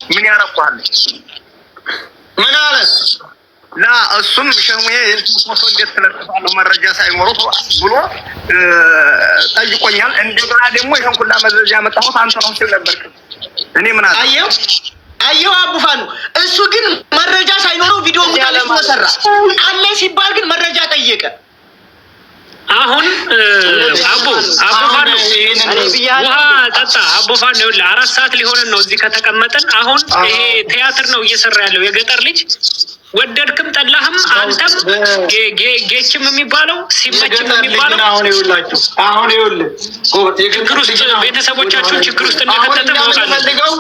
ምን ያረኳል? ምን አለ? ላ እሱም ሸሙዬ ፎቶ እንዴት ተለጥፋለሁ መረጃ ሳይኖሩ ብሎ ጠይቆኛል። እንደገና ደግሞ ይሄን ሁላ መረጃ ያመጣሁት አንተ ነው ሲል ነበር። እኔ ምን አለ አየው አቡፋኑ እሱ ግን መረጃ ሳይኖረው ቪዲዮ ሙታለሽ ተሰራ አለ ሲባል ግን መረጃ ጠየቀ። አሁን አቡፋኑ ውሃ ጠጣ። አቡፋኑ ይኸውልህ 4 ሰዓት ሊሆነን ነው እዚህ ከተቀመጠን። አሁን ይሄ ቲያትር ነው እየሰራ ያለው የገጠር ልጅ። ወደድክም ጠላህም አንተም ጌችም የሚባለው ሲመችም የሚባለው አሁን ይኸውልህ ችግር ውስጥ ቤተሰቦቻችሁን ችግር ውስጥ እንደከተተ ማውቃለሁ።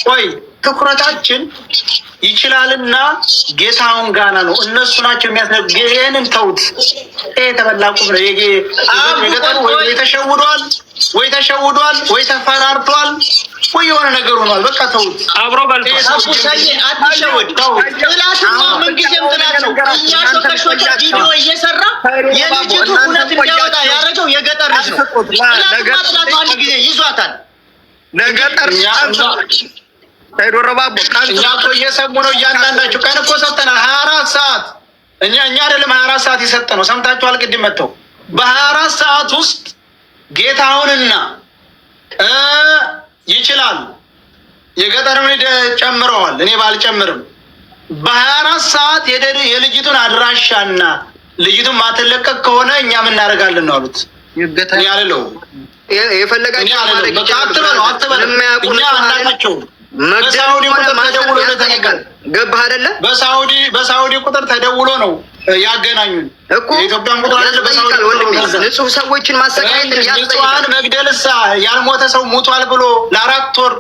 ቆይ ትኩረታችን ይችላልና ጌታውን ጋና ነው። እነሱ ናቸው የሚያስነግ ይሄንን ተውት። ይሄ ተበላቁም ነው። ወይ ተሸውዷል ወይ ተፈራርቷል ወይ የሆነ ነገር ሆኗል። በቃ ተውት። አብሮ በልቷል። አትሸወድ። ጥላትማ ምንጊዜም ጥላት ነው። እያሾከሾከ ቪዲዮ እየሰራ የልጅቱ እውነት እንዲያወጣ ያደረገው የገጠር ልጅ ነው። ጥላትማ ጥላት አንድ ጊዜ ይዟታል። ለገጠር ሳይዶረባቦ እኛ እኮ እየሰሙ ነው። እያንዳንዳችሁ ቀን እኮ ሰጥተናል 24 ሰዓት። እኛ አይደለም 24 ሰዓት የሰጠነው። ሰምታችኋል። ቅድም መጥተው በ24 ሰዓት ውስጥ ጌታውንና ይችላል የገጠርን ጨምረዋል። እኔ ባልጨምርም በ24 ሰዓት የልጅቱን አድራሻና ልጅቱን ማትለቀቅ ከሆነ እኛ ምን እናደርጋለን ነው አሉት። ያለው የፈለጋችሁ ገባህ አይደለ? በሳውዲ ቁጥር ተደውሎ ነው ያገናኙን እኮ የኢትዮጵያን ቁጥር አይደለ? ንጹህ ሰዎችን ማሰቃየት ንጹሃን መግደልሳ ያልሞተ ሰው ሞቷል ብሎ ለ4 ወር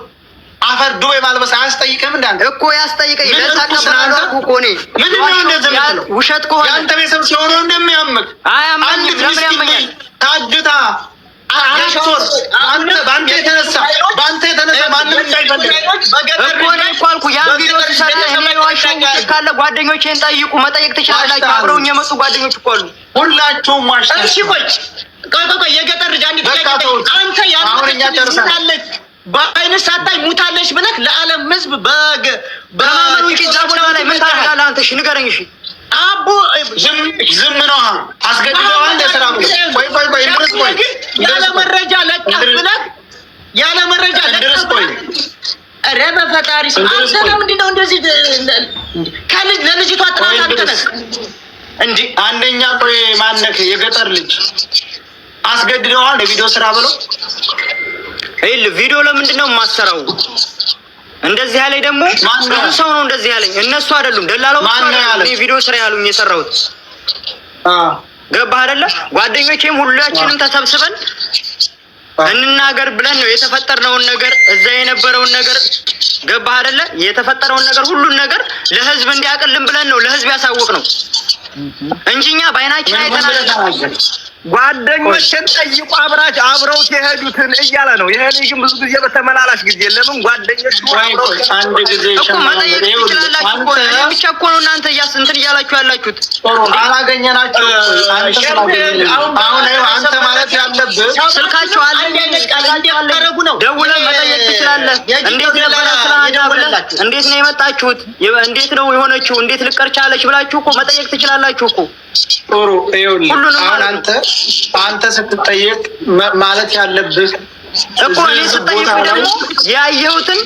አፈር ዱቤ ማልበስ አያስጠይቅም? እንዳንተ እኮ ያስጠይቀኝ። ለታቀብራሉ እኮ ነው። ምን ነው እንደዚህ ነው? ውሸት ከሆነ ያንተ ቤተሰብ ሲሆን እንደሚያምክ አንድ ለምን ያመኛል? ታጅታ በአንተ የተነሳ ማንም እንዳይፈልግ እኮ ነው እኮ አልኩ። ያን ቪዲዮ ሲሰራ የሚዋሸው ካለ ጓደኞቼን ጠይቁ፣ መጠየቅ ትችላላችሁ። አብረውኝ የመጡ ጓደኞች እኮ አሉ። ሁላችሁም ዋሽታችሁ። እሺ ቆይ የገጠር ልጅ አንድ አንተ ያለች በአይነት ሳታይ ሙታለች ብለህ ለዓለም ሕዝብ በማመኑ እንጂ ዛቦላ ላይ ምን ታደርጋለህ አንተ? እሺ ንገረኝ። እሺ አቦ ዝም ነው አስገድደዋል። ለስራ ቆይ ያለ መረጃ ለቀህ ብለህ ያለ መረጃ ለቀህ ኧረ በፈጣሪ ስም አንተ ለምንድን ነው እንደዚህ ከልጅ ለልጅቷ ጥራት አንተነህ እንጂ አንደኛ ቆይ ማነክ የገጠር ልጅ አስገድደዋል ለቪዲዮ ስራ ብለው ቪዲዮ ለምንድን ነው የማሰራው? እንደዚህ ያለኝ ደግሞ ብዙ ሰው ነው እንደዚህ ያለኝ። እነሱ አይደሉም ደላላው ነው ቪዲዮ ስራ ያሉኝ የሰራሁት። ገባህ አይደለ? ጓደኞቼም ሁላችንም ተሰብስበን እንናገር ብለን ነው የተፈጠረውን ነገር እዛ የነበረውን ነገር ገባህ አይደለ? የተፈጠረውን ነገር ሁሉን ነገር ለህዝብ እንዲያቀልም ብለን ነው ለህዝብ ያሳወቅ ነው እንጂኛ ባይናችን አይተናል። ጓደኞችን ጠይቁ አብረውት የሄዱትን እያለ ነው። ይሄ ልጅ ግን ብዙ ጊዜ በተመላላሽ ጊዜ ለምን ጓደኞቹ አንድ ጊዜ እኮ መጠየቅ ትችላላችሁ እኮ ብቻ እኮ ነው እናንተ እንትን እያላችሁ ያላችሁት። አላገኘናችሁ። አሁን አንተ ማለት ያለብህ ስልካቸው አለ እንዲያቀረቡ ነው። ደውለህ መጠየቅ ትችላለህ። እንዴት ነበረ ስላንተ እንዴት ነው የመጣችሁት? እንዴት ነው የሆነችው? እንዴት ልቀር ቻለች ብላችሁ እኮ መጠየቅ ትችላላችሁ እኮ። ጥሩ ይኸውልህ፣ አሁን አንተ ስትጠየቅ ማለት ያለብህ እኮ እኔ ስጠይቅ ደግሞ ያየሁትን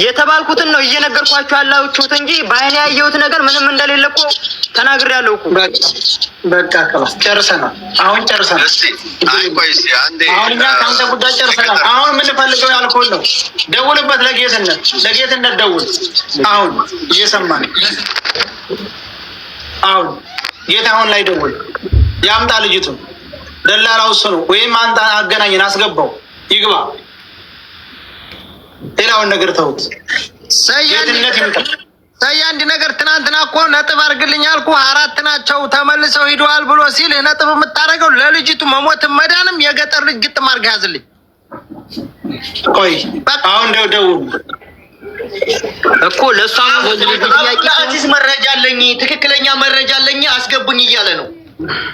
የተባልኩትን ነው እየነገርኳችሁ ያላችሁት እንጂ በአይኔ ያየሁት ነገር ምንም እንደሌለ እኮ ተናግሬያለሁ እኮ። በቃ ከላስ ጨርሰናል። አሁን ጨርሰናል። አሁን እኛ ከአንተ ጉዳይ ጨርሰናል። አሁን የምንፈልገው ያልኩህን ነው። ደውልበት፣ ለጌትነት ደውል። አሁን እየሰማን አሁን ጌታውን ላይ ደውል። ያምጣ ልጅቱን። ደላላው እሱ ነው። ወይም አንተ አገናኝን፣ አስገባው፣ ይግባ። ሌላውን ነገር ተውት። አንድ ነገር ትናንትና እኮ ነጥብ አድርግልኝ አልኩህ። 4 ናቸው ተመልሰው ሂደዋል ብሎ ሲል ነጥብ የምታደርገው ለልጅቱ መሞትም መዳንም የገጠር ልጅ ግጥም አድርገህ ያዝልኝ። ቆይ አሁን ደውል እኮ ለሷ አዚዝ መረጃ አለኝ፣ ትክክለኛ መረጃ አለኝ አስገቡኝ እያለ ነው።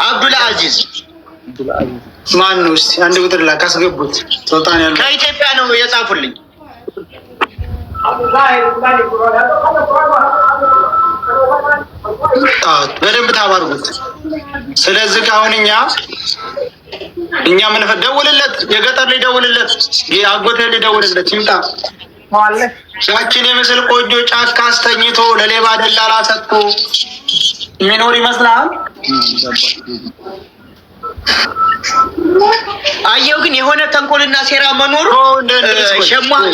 አብዱል አዚዝ ማን ነው? እስቲ አንድ ቁጥር ላክ፣ አስገቡት። ሱልጣን ያለው ከኢትዮጵያ ነው የጻፉልኝ። በደንብ ታባርጉት። ስለዚህ አሁን እኛ ምን ደውልለት፣ የገጠር ላይ ደውልለት፣ አጎቴ ላይ ደውልለት ይምጣ። ያችን የምስል ቆጆ ጫካ አስተኝቶ ለሌባ ደላላ ሰጥቶ የሚኖር ይመስላል። አየው ግን የሆነ ተንኮልና ሴራ መኖሩ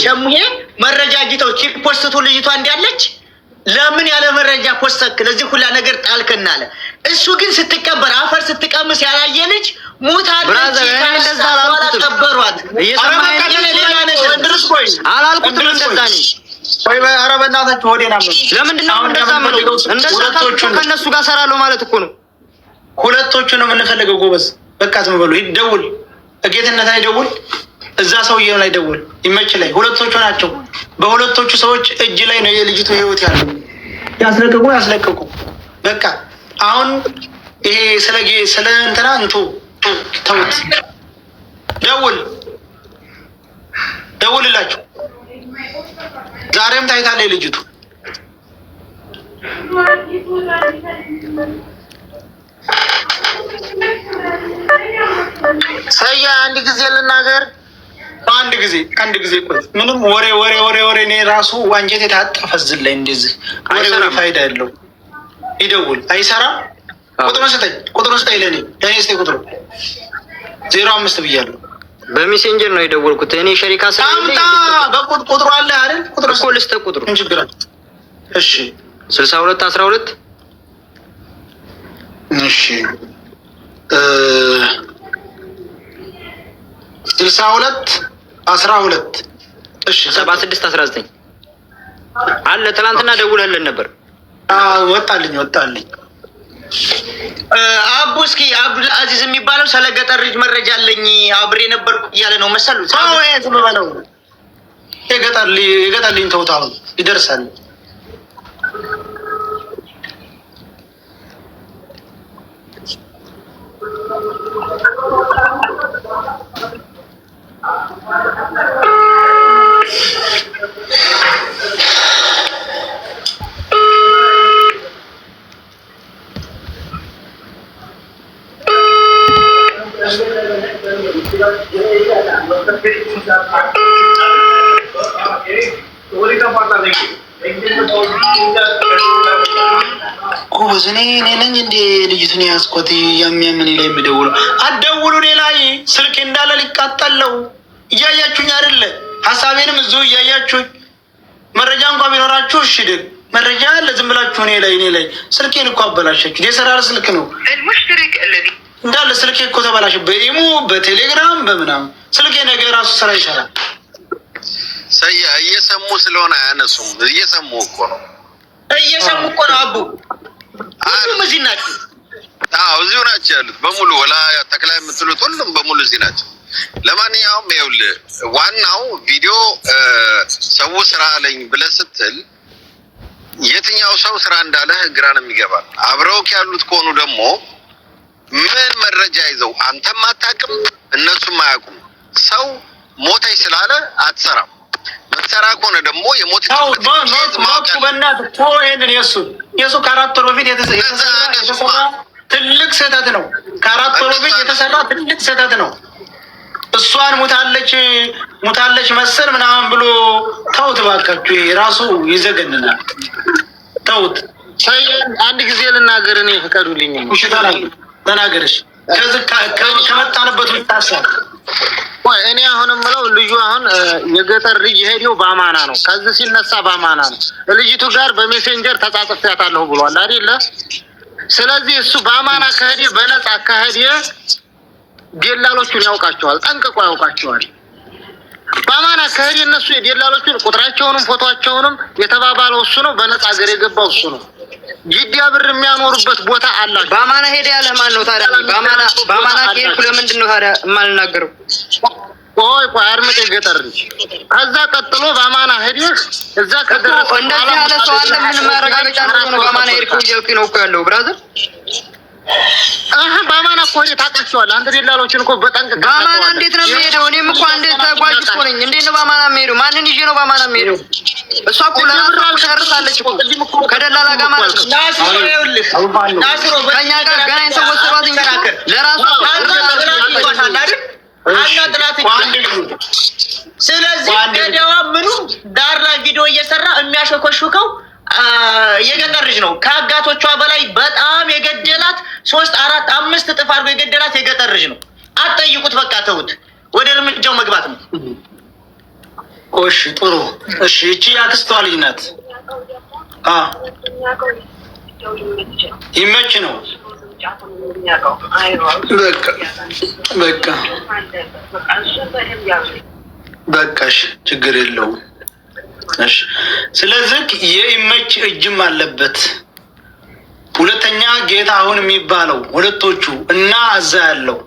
ሸሙሄ መረጃ አግኝተው ፖስቱ ልጅቷ እንዳለች ለምን ያለ መረጃ ፖስተክ ለዚህ ሁላ ነገር ጣልከና አለ። እሱ ግን ስትቀበር አፈር ስትቀምስ ያላየ ልጅ ሙታለች። እንደዛ አላቀበሯት አላልኩትም። እንደዛ ነኝ ወይ ኧረ በእናታችሁ ሆዴና ለምንድን ነው እንደዛ የምለው? እንደዛ ከእነሱ ጋር እሰራለሁ ማለት እኮ ነው። ሁለቶቹ ነው የምንፈልገው ጎበዝ። በቃ ዝም በሉ። ይደውል ጌትነት አይደውል፣ እዛ ሰውዬው ላይ ደውል። ይመች ላይ ሁለቶቹ ናቸው። በሁለቶቹ ሰዎች እጅ ላይ ነው የልጅቱ ህይወት ያለው። ያስለቅቁ። በቃ አሁን ይሄ ስለ እንትና ተውት። ደውልላችሁ። ዛሬም ታይታለች ልጅቱ። ሰያ አንድ ጊዜ ልናገር። አንድ ጊዜ ቆይ። ምንም ወሬ እኔ ራሱ ዋንጀት የታጠፈ ዝል ላይ እንደዚህ ወሬ ፋይዳ ያለው ይደውል አይሰራም። ቁጥሩን ስጠኝ ለኔ ስጠኝ። ቁጥሩ 05 ብያለሁ። በሜሴንጀር ነው የደወልኩት እኔ ሸሪካ ሳምጣ ቁጥሩ አለ አይደል? ቁጥሩ እኮ ልስጥ። ቁጥሩ ችግር አለ። እሺ 62 12 እሺ 62 12 እሺ 76 19 አለ። ትናንትና ደውለልን ነበር። ወጣልኝ። አቡ እስኪ አብዱል አዚዝ የሚባለው ስለ ገጠር ልጅ መረጃ አለኝ አብሬ ነበርኩ እያለ ነው መሰሉ። ዝም በለው። የገጠር ልጅ ተውታው ይደርሳል። ጎበዝ እኔ ነኝ እንደ ልጅቱን ያስኮት የሚያምን ላይ የሚደውለው። አትደውሉ። እኔ ላይ ስልክ እንዳለ ሊቃጠለው እያያችሁኝ አይደለ? ሀሳቤንም እዚሁ እያያችሁኝ መረጃ እንኳን ቢኖራችሁ እሺ። ግን መረጃ አለ ዝም ብላችሁ እኔ ላይ ስልኬን እኮ አበላሻችሁ። የሰራር ስልክ ነው እንዳለ ስልኬ እኮ ተበላሽ። በኢሞ በቴሌግራም በምናምን ስልኬ ነገ ራሱ ስራ ይሰራል። ሰያ እየሰሙ ስለሆነ አያነሱም። እየሰሙ እኮ ነው አቡ ሁሉም እዚህ ናቸው። እዚሁ ናቸው ያሉት በሙሉ ወላ ተክላይ የምትሉት ሁሉም በሙሉ እዚህ ናቸው። ለማንኛውም ይኸውልህ ዋናው ቪዲዮ ሰው ስራ አለኝ ብለህ ስትል የትኛው ሰው ስራ እንዳለህ ግራ ነው የሚገባ። አብረውክ ያሉት ከሆኑ ደግሞ ምን መረጃ ይዘው አንተም አታውቅም እነሱም አያውቁም። ሰው ሞተኝ ስላለ አትሰራም። መሰራ ከሆነ ደግሞ የሞት ይሄንን የሱ ከአራት ወር በፊት የተሰራ ትልቅ ስህተት ነው። ከአራት ወር በፊት የተሰራ ትልቅ ስህተት ነው። እሷን ሙታለች መሰል ምናምን ብሎ ተውት ባካችሁ። ይሄ ራሱ ይዘገንናል። ተውት። አንድ ጊዜ ልናገር እኔ ፍቀዱልኝ። እሺ ተናገርሽ። ከዚህ ከመጣንበት ምታሳብ እኔ አሁንም ብለው ልጁ አሁን የገጠር ልጅ ሄደው በአማና ነው። ከዚህ ሲነሳ በአማና ነው። ልጅቱ ጋር በሜሴንጀር ተጻጽፌያታለሁ ብሏል አይደለ? ስለዚህ እሱ በአማና ከሄደ በነጻ ከሄደ ደላሎቹን ያውቃቸዋል፣ ጠንቅቆ ያውቃቸዋል። በአማና ከሄደ እነሱ የደላሎቹን ቁጥራቸውንም ፎቶቸውንም የተባባለው እሱ ነው። በነጻ ሀገር የገባው እሱ ነው። ጅዳ ብር የሚያኖሩበት ቦታ አላቸው። በአማና ሄደ ያለ ማን ነው ታዲያ? በአማና ከሄድኩ ለምንድን ነው ታዲያ የማልናገረው? ቆይ አድምጥ። ገጠር ልጅ ከዛ ቀጥሎ በአማና ሄደህ እዛ ከደረሰ እንደዚህ ያለ ሰው አለ። ምን ማረጋገጫ ነው? በአማና ሄድኩ እያልኩኝ ነው እኮ ያለው ብራዘር። በአማና እኮ ታውቃቸዋለህ አንተ ደላሎችን እኮ በጠንቅቀህ በአማና እንዴት ነው የሚሄደው? እኔም እኮ አንድ ተጓዥ እኮ ነኝ። እንዴት ነው በአማና የሚሄደው? ማንን ይዤ ነው በአማና የሚሄደው? እሷ እኮ ለራሷ ጨርሳለች እኮ ከደላላ ጋር ማለት ነው። ናስሮ ከእኛ ጋር ገናኝተው ወሰዷት እንጂ ለራሷ ስለዚህ ገዳዋ ምኑ ዳር ላይ ቪዲዮ እየሰራ የሚያሾከሹከው የገጠር ልጅ ነው። ከአጋቶቿ በላይ በጣም የገደላት 3፣ 4፣ 5 እጥፍ አድርጎ የገደላት የገጠር ልጅ ነው። አትጠይቁት፣ በቃ ተውት። ወደ እርምጃው መግባት ነው። እሺ ጥሩ። እሺ እቺ ያክስቷ ልጅ ናት። ይመች ነው። በቃሽ ችግር የለውም። እሺ ስለዚህ የይመች እጅም አለበት። ሁለተኛ ጌታ አሁን የሚባለው ሁለቶቹ እና እዛ ያለው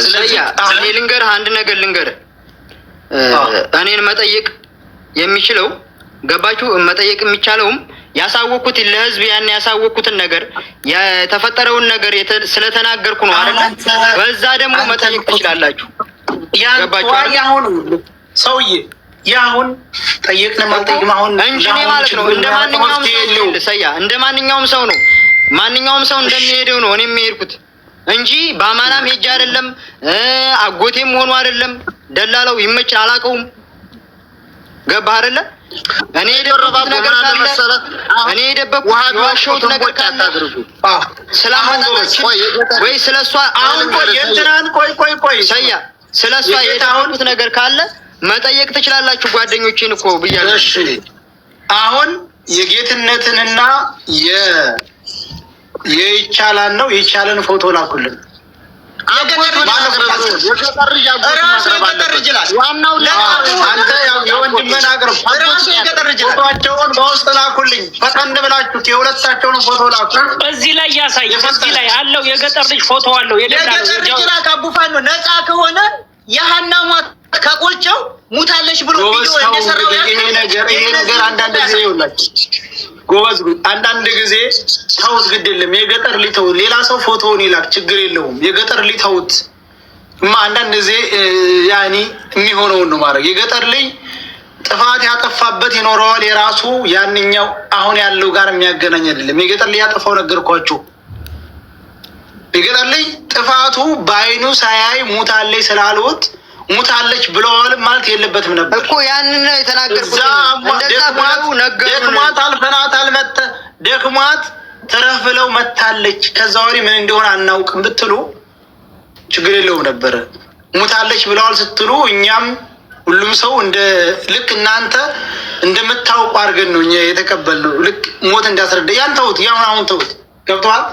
ስለዚህ እኔ ልንገርህ አንድ ነገር ልንገርህ። እኔን መጠየቅ የሚችለው ገባችሁ? መጠየቅ የሚቻለውም ያሳወቅኩት ለህዝብ ያን ያሳወቅኩትን ነገር የተፈጠረውን ነገር ስለተናገርኩ ነው አይደል? በዛ ደግሞ መጠየቅ ትችላላችሁ። ገባችሁ? አሁን ሰውዬ ያሁን ጠየቅን ማጠየቅ አሁን እንጂ እኔ ማለት ነው እንደ ማንኛውም ሰው ለሰያ እንደ ማንኛውም ሰው ነው ማንኛውም ሰው እንደሚሄደው ነው እኔ የሚሄድኩት እንጂ በአማናም ሄጄ አይደለም። አጎቴም ሆኖ አይደለም። ደላላው ይመች አላውቀውም። ገባህ አይደለ? እኔ የደበኩት ነገር ካለ እኔ የደበኩት የዋሸሁት ነገር ካለ ስላመጣች ወይ ስለሷ አሁን ቆይ የእንትናን ቆይ ሰያ ስለሷ የደበኩት ነገር ካለ መጠየቅ ትችላላችሁ ጓደኞቼን እኮ ብያለሁ። እሺ አሁን የጌትነትንና የይቻላን ነው የይቻላን ፎቶ ላኩልን። ፎቶቸውን በውስጥ ላኩልኝ። ፈጠን ብላችሁ የሁለታቸውን ፎቶ ላኩ። እዚህ ላይ ያሳይ። እዚህ ላይ አለው የገጠር ልጅ ፎቶ አለው። የገጠር ልጅ ላካቡፋን ነው ነፃ ከሆነ የሀና ሟት ከቆጨው ሙታለች ብሎ ቪዲዮ እንደሰራው ይሄ ነገር አንዳንድ ጊዜ ይውላችሁ ጎበዝ፣ አንዳንድ ጊዜ ተውት፣ ግድ የለም የገጠር ሊተው ሌላ ሰው ፎቶውን ይላክ፣ ችግር የለውም። የገጠር ሊተውት አንዳንድ ጊዜ ያኒ የሚሆነውን ነው ማድረግ። የገጠር ልጅ ጥፋት ያጠፋበት ይኖረዋል የራሱ ያንኛው አሁን ያለው ጋር የሚያገናኝ አይደለም። የገጠር ልጅ ያጠፋው ነገርኳችሁ። የገጠር ልጅ ጥፋቱ በአይኑ ሳያይ ሙታለች ስላልወት ሙታለች ብለዋል ማለት የለበትም ነበር እኮ ያንን ነው የተናገርኩት። ደክሟት አልፈናት አልመተ ደክሟት ተረፍለው መታለች ከዛ ወዲህ ምን እንደሆነ አናውቅም ብትሉ ችግር የለውም ነበረ። ሙታለች ብለዋል ስትሉ እኛም ሁሉም ሰው እንደ ልክ እናንተ እንደምታውቁ አድርገን ነው እኛ የተቀበልነው። ልክ ሞት እንዳስረዳ ያን ተውት፣ ያን አሁን ተውት። ገብቶሃል?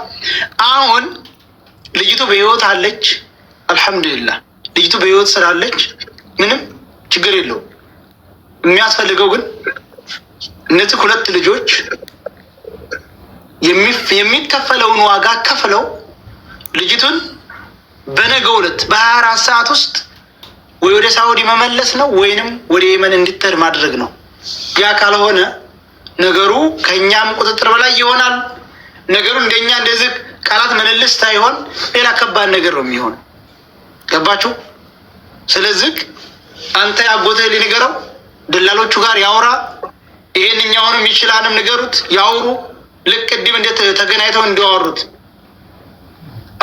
አሁን ልጅቱ በህይወት አለች፣ አልሐምዱሊላህ። ልጅቱ በህይወት ስላለች ምንም ችግር የለውም። የሚያስፈልገው ግን እነዚህ ሁለት ልጆች የሚከፈለውን ዋጋ ከፍለው ልጅቱን በነገው ዕለት በ24 ሰዓት ውስጥ ወይ ወደ ሳውዲ መመለስ ነው ወይንም ወደ የመን እንድትሄድ ማድረግ ነው። ያ ካልሆነ ነገሩ ከእኛም ቁጥጥር በላይ ይሆናል። ነገሩ እንደኛ እንደዚህ ቃላት ምልልስ ሳይሆን ሌላ ከባድ ነገር ነው የሚሆን። ገባችሁ? ስለዚህ አንተ ያጎተህ ሊነገረው ደላሎቹ ጋር ያውራ። ይሄንኛውንም ይችላልም ንገሩት፣ ያውሩ። ልክ ቅድም እንዴት ተገናኝተው እንዲያወሩት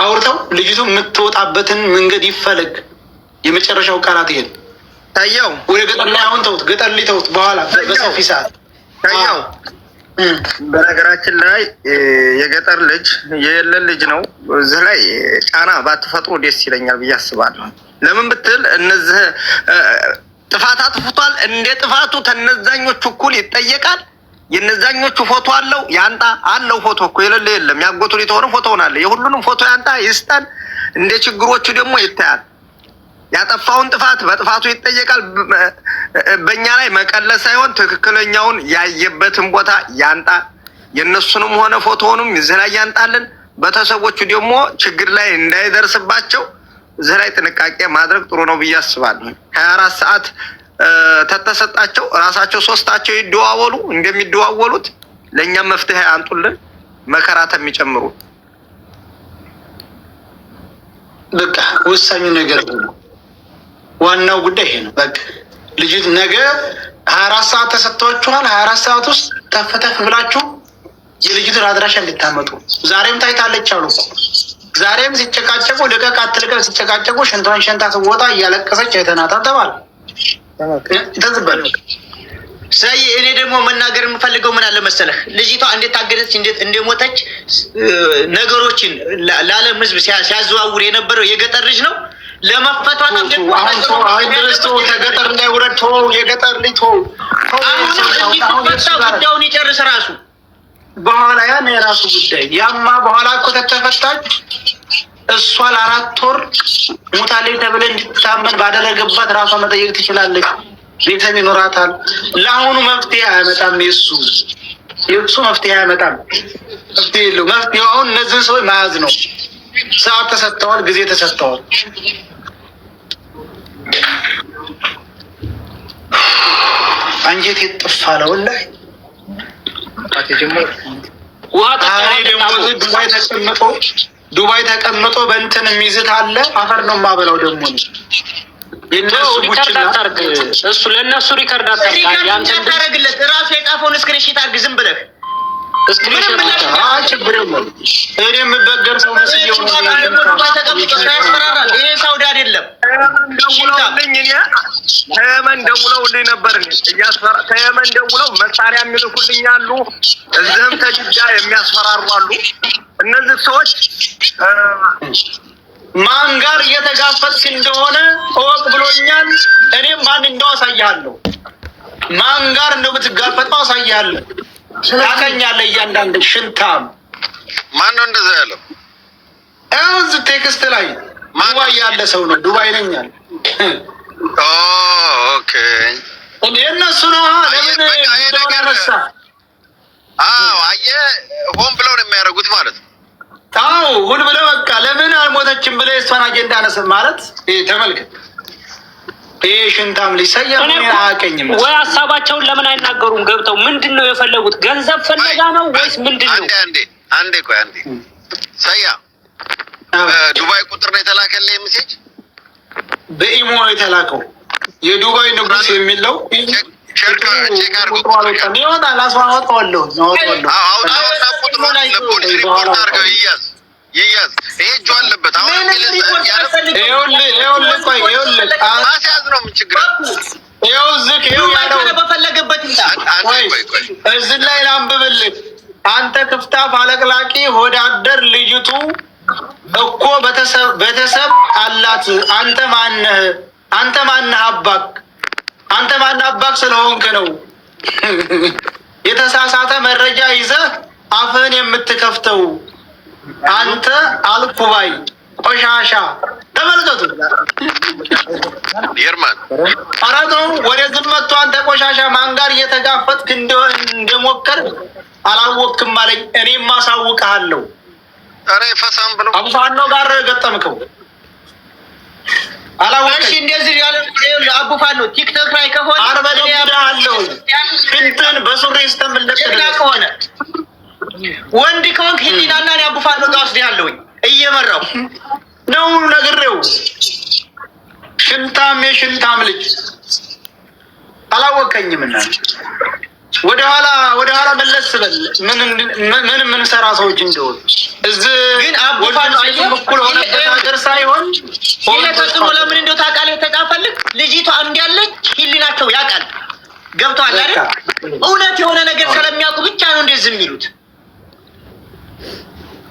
አውርተው ልጅቱ የምትወጣበትን መንገድ ይፈለግ። የመጨረሻው ቃላት ይሄን ታያው። ወደ ገጠር ላይ አሁን ተውት፣ ገጠር ላይ ተውት። በኋላ በሰፊ ሰዓት ታያው። በነገራችን ላይ የገጠር ልጅ የሌለን ልጅ ነው። እዚህ ላይ ጫና ባትፈጥሩ ደስ ይለኛል ብዬ አስባለሁ። ለምን ብትል እነዚህ ጥፋት አጥፍቷል፣ እንደ ጥፋቱ ተነዛኞቹ እኩል ይጠየቃል። የነዛኞቹ ፎቶ አለው ያንጣ አለው። ፎቶ እኮ የሌለ የለም። ያጎቱ ሊተሆነ ፎቶ ሆናለ። የሁሉንም ፎቶ ያንጣ ይስጠን። እንደ ችግሮቹ ደግሞ ይታያል። ያጠፋውን ጥፋት በጥፋቱ ይጠየቃል። በእኛ ላይ መቀለስ ሳይሆን ትክክለኛውን ያየበትን ቦታ ያንጣ። የእነሱንም ሆነ ፎቶውንም እዚህ ላይ ያንጣልን። ቤተሰቦቹ ደግሞ ችግር ላይ እንዳይደርስባቸው እዚህ ላይ ጥንቃቄ ማድረግ ጥሩ ነው ብዬ አስባለሁ። 24 ሰዓት ተተሰጣቸው ራሳቸው ሶስታቸው ይደዋወሉ እንደሚደዋወሉት ለእኛም መፍትሄ አንጡልን፣ መከራተ የሚጨምሩ በቃ ወሳኙ ነገር ነው። ዋናው ጉዳይ ይሄ ነው። በቃ ልጅት ነገ 24 ሰዓት ተሰጥቷችኋል። 24 ሰዓት ውስጥ ተፈተፍ ብላችሁ የልጅቱን አድራሻ እንድታመጡ። ዛሬም ታይታለች አሉ። ዛሬም ሲጨቃጨቁ ልቀቅ አትልቀቅ ሲጨቃጨቁ ሽንቷን ሸንታ ስወጣ እያለቀሰች አይተናታል ተባለ። ተዝበል ሳይ እኔ ደግሞ መናገር የምፈልገው ምን አለ መሰለህ፣ ልጅቷ እንዴት ታገደች፣ እንዴት እንደሞተች ነገሮችን ለዓለም ሕዝብ ሲያዘዋውር የነበረው የገጠር ልጅ ነው። ለመፈቷት ከገጠር ላይ ውረድ የገጠር ልጅ ጉዳዩን ይጨርስ ራሱ በኋላ ያን የራሱ ጉዳይ ያማ በኋላ እኮ ተተፈታች። እሷ ለ4 ወር ሙታለች ተብለ እንድትታመን ባደረገባት ራሷ መጠየቅ ትችላለች። ቤተሰብ ይኖራታል። ለአሁኑ መፍትሄ አያመጣም። የእሱ መፍትሄ አያመጣም። መፍትሄ የለው። መፍትሄው አሁን እነዚህን ሰዎች መያዝ ነው። ሰዓት ተሰጥተዋል፣ ጊዜ ተሰጥተዋል። አንጀት የጥፋለ ወላሂ ደግሞ ዱባይ ተቀምጦ በእንትን የሚይዝት አለ። አፈር ነው የማበላው ደግሞ እሱ ለእነሱ ሪከርድ አታረግለት። ራሱ የጻፈውን ስክሪንሺት አድርግ ዝም ብለህ ችግር የለም። እኔ የምበገር ሰው ያስፈራራል። ይሄ ሳውዲ አይደለም። ከየመን ደውለውልኝ ነበር። ከየመን ደውለው መሳሪያ የሚልኩልኝ አሉ። እዚህም ተጅዳ የሚያስፈራሩ አሉ። እነዚህ ሰዎች ማን ጋር እየተጋፈጥክ እንደሆነ እወቅ ብሎኛል። እኔም ማን እንደው አሳያለሁ። ማን ጋር እንደው ብትጋፈጠው አሳያለሁ። ታገኛለህ። እያንዳንድ ሽንታም ማን ነው እንደዛ ያለው? እዚህ ቴክስት ላይ ዱባይ ያለ ሰው ነው። ዱባይ ነኝ አለ። ኦኬ እነሱ ነው። ለምን እንደሆነሳ? አየህ፣ ሆን ብለው ነው የሚያደርጉት ማለት ነው። አዎ ሁን ብለው በቃ ለምን አልሞተችም ብለህ እሷን አጀንዳ ነስም ማለት ተመልከት። ይሄ ሽንታም ሊሰየም አያውቀኝም ወይ? ሀሳባቸውን ለምን አይናገሩም? ገብተው ምንድን ነው የፈለጉት? ገንዘብ ፈለጋ ነው ወይስ ምንድን ነው? አንዴ ቆይ አንዴ። ሰያ ዱባይ ቁጥር ነው የተላከልህ ሜሴጅ? በኢሞ ነው የተላከው። የዱባይ ንጉስ የሚለው ይወጣል። አስዋወጣዋለሁ ለፖሊስ ሪፖርት አድርገው ይያዝ። ይሄ እጁ አለበት። አሁን ማስያዝ ነው። ምን ችግር በፈለገበት እዚህ ላይ ላንብብልህ። አንተ ክፍታፍ አለቅላቂ ሆዳደር፣ ልጅቱ እኮ ቤተሰብ አላት። አንተ ማነህ? አባክ? አንተ ማነህ? አባክ ስለሆንክ ነው የተሳሳተ መረጃ ይዘህ አፍህን የምትከፍተው። አንተ አልኩባይ ቆሻሻ። ተመልከቱ ይርማን አራቶ ወደ ዝመቱ። አንተ ቆሻሻ ማን ጋር እየተጋፈጥክ እንደሞከር አላወቅክም አለኝ። እኔም ማሳውቅሃለሁ። ኧረ ፈሳም ብለው አቡፋኖ ጋር ገጠምከው እሺ እንደዚህ ያለ አቡፋኖ ቲክቶክ ላይ ከሆነ አርበደያለሁ እንትን በሱሪ ስተምልክ ከሆነ ወንድ ከሆንክ ሂድና እኔ አቡፋኖ ጋር ወስድሃለሁኝ እየመራው ነው ነግሬው። ሽንታም የሽንታም ልጅ አላወቀኝምና ወደኋላ መለስ በል። ምን ሰራ ሰዎች እንደሆነ እዚህ ግን አቡፋኖ እኩል ሆነበት ሀገር ሳይሆን ይሄ ተጽዕኖ ለምን እንደው ታውቃለህ? የተጻፈልህ ልጅቷ እንዲያለች ሂሊናቸው ያውቃል። ገብቶሃል አይደል? እውነት የሆነ ነገር ስለሚያውቁ ብቻ ነው እንደዚህ የሚሉት።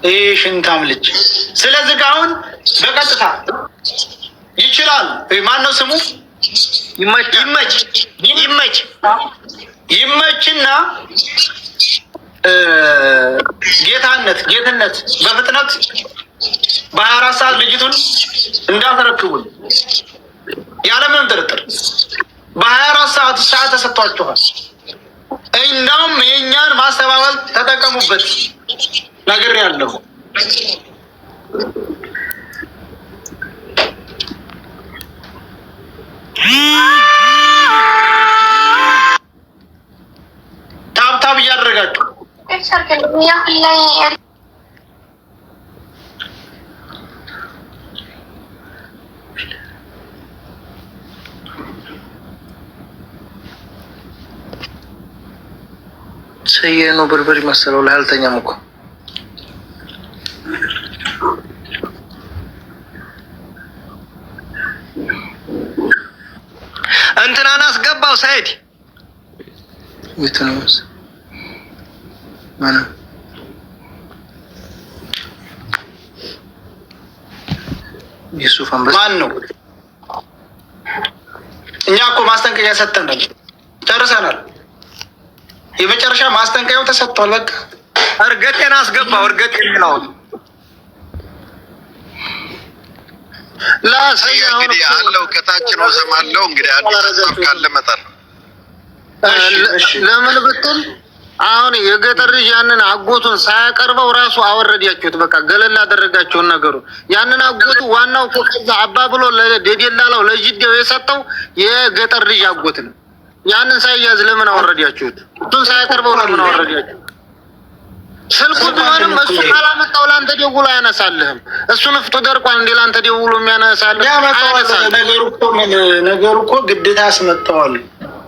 ይሄ ሽንታም ልጅ። ስለዚህ አሁን በቀጥታ ይችላል። ማን ነው ስሙ? ይመችና ጌትነት በፍጥነት በ24 ሰዓት ልጅቱን እንዳትረክቡን ያለምንም ጥርጥር በ24 ሰዓት ተሰጥቷችኋል። እናም የእኛን ማስተባበል ተጠቀሙበት። ነግሬያለሁ። ታብታብ እያደረጋችሁ ሰየ ነው በርበሬ መሰለው ላይ አልተኛም እኮ እንትናን አስገባው ሳይድ ይተነስ ማን ዩሱፍ አንበሳ ማን ነው? እኛ እኮ ማስጠንቀቂያ ሰጥተናል፣ ጨርሰናል። የመጨረሻ ማስጠንቀቂያው ተሰጥቷል። በቃ እርገጤን አስገባው። እርገጤን ነው ላሳይ እንግዲህ አለው ከታች ነው ሰማለው። እንግዲህ አዲስ ሀሳብ ካለ መጣል ለምን ብትል አሁን የገጠር ልጅ ያንን አጎቱን ሳያቀርበው ራሱ አወረዳችሁት። በቃ ገለል አደረጋችሁን ነገሩ። ያንን አጎቱ ዋናው እኮ ከዛ አባ ብሎ ለደላላው ለጅዴው የሰጠው የገጠር ልጅ አጎት ነው። ያንን ሳይያዝ ለምን አወረዳችሁት? እሱን ሳያቀርበው ለምን አወረዳችሁት? ስልኩ ቢሆንም እሱ ካላመጣው ላንተ ደውሎ አያነሳልህም። እሱ ንፍጡ ደርቋል እንዴ ላንተ ደውሎ የሚያነሳልህ? ነገሩ እኮ ግዴታ አስመጣዋል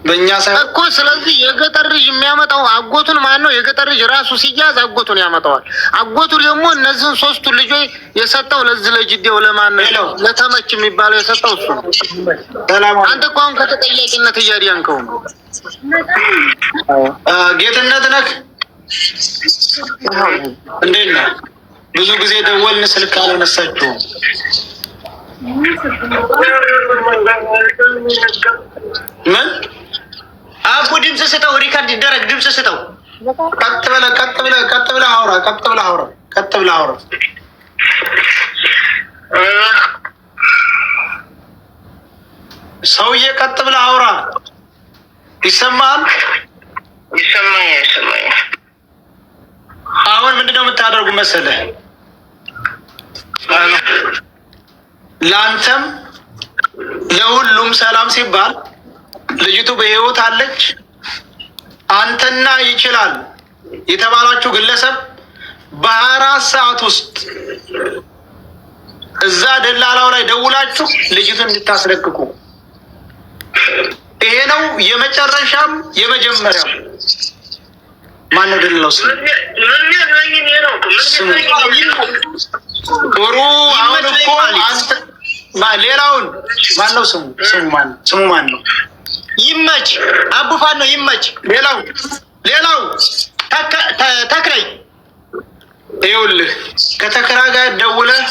በእኛ ሳይሆን እኮ። ስለዚህ የገጠር ልጅ የሚያመጣው አጎቱን ማን ነው? የገጠር ልጅ ራሱ ሲያዝ አጎቱን ያመጣዋል። አጎቱ ደግሞ እነዚህን ሶስቱ ልጆች የሰጠው ለዚህ ለጅዴው ለማን ነው? ለተመች የሚባለው የሰጠው እሱ ነው። አንተ እኮ አሁን ከተጠያቂነት እያዳንከው ነው። ጌትነት ነህ እንዴት ነህ? ብዙ ጊዜ ደወልን ስልክ አላነሳችሁም። ምን አቡ ድምፅ ስጠው፣ ሪካርድ ይደረግ። ድምፅ ስጠው። ቀጥ ብለህ አውራ። ሰውዬ ቀጥ ብለህ አውራ። ይሰማል? ይሰማኛል። አሁን ምንድነው የምታደርጉ መሰለህ? ለአንተም ለሁሉም ሰላም ሲባል ልጅቱ በህይወት አለች። አንተና ይችላል የተባላችሁ ግለሰብ በ24 ሰዓት ውስጥ እዛ ደላላው ላይ ደውላችሁ ልጅቱን እንድታስለቅቁ። ይሄ ነው የመጨረሻም የመጀመሪያው። ማን ነው ደላላው? ጥሩ። አሁን እኮ አንተ ሌላውን ማን ነው ስሙ? ስሙ ማን ነው? ይመች አቡፋን ነው ይመች። ሌላው ተክለይ ይኸውልህ ከተከራ ጋር ደውለህ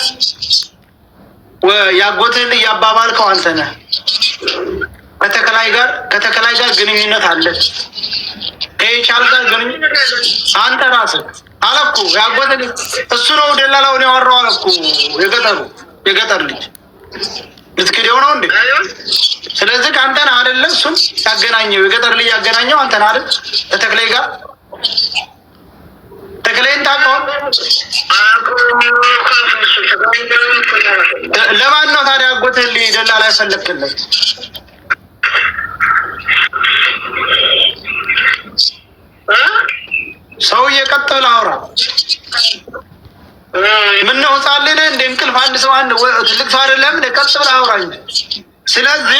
ያጎትህን እያባባልከው አንተ ነህ። ከተከላይ ጋር ግንኙነት አለ። ከይቻል ጋር ግንኙነት አንተ ራስህ አለኩ። ያጎትህን እሱ ነው ደላላውን ያወራው አለኩ። የገጠር ልጅ ልትክደው ነው እንዴ? ስለዚህ አንተን አይደለም እሱን ያገናኘው፣ የገጠር ልጅ ያገናኘው አንተን አይደል? ተክለይ ጋር ተክለይን ታውቀዋል? ለማን ነው ታዲያ አጎትህን ልጅ ደላላ ያሰለክለት? ሰውዬ ቀጥ ብለህ አውራ። ምነው ህፃን ልጅ እንደ እንቅልፍ አንድ ሰው ትልቅ ሰው አይደለም እንደ ቀጥ ብለህ አውራ እንጂ። ስለዚህ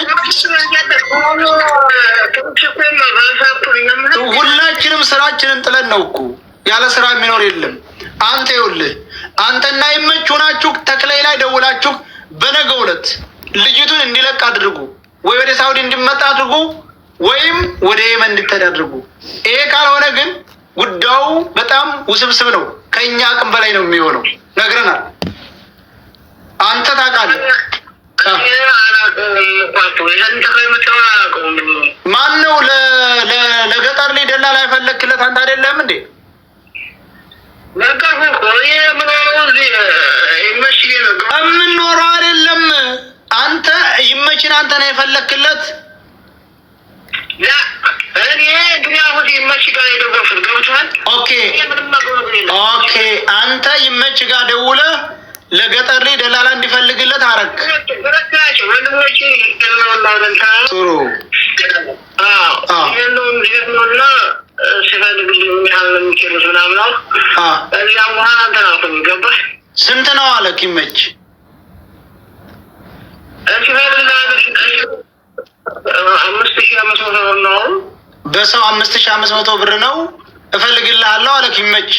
ሁላችንም ስራችንን ጥለን ነው እኮ፣ ያለ ስራ የሚኖር የለም። አንተ ይኸውልህ አንተና ይመች ሆናችሁ ተክለይ ላይ ደውላችሁ በነገው ዕለት ልጅቱን እንዲለቅ አድርጉ፣ ወይ ወደ ሳውዲ እንዲመጣ አድርጉ፣ ወይም ወደ የመን እንድትሄድ አድርጉ። ይሄ ካልሆነ ግን ጉዳዩ በጣም ውስብስብ ነው። ከኛ አቅም በላይ ነው የሚሆነው። ነግረናል። አንተ ታውቃለህ። ማን ነው ለገጠር ላይ ደላላ የፈለክለት? አንተ አይደለም እንዴ? የምንኖረው አይደለም። አንተ ይመችን አንተ ነው የፈለክለት። ኦኬ አንተ ይመች ጋር ደውለህ ለገጠር ላይ ደላላ እንዲፈልግለት አረግ። ጥሩ ስንት ነው አለክ? ይመች በሰው 5500 ብር ነው። እፈልግልሃለሁ አለክ ይመች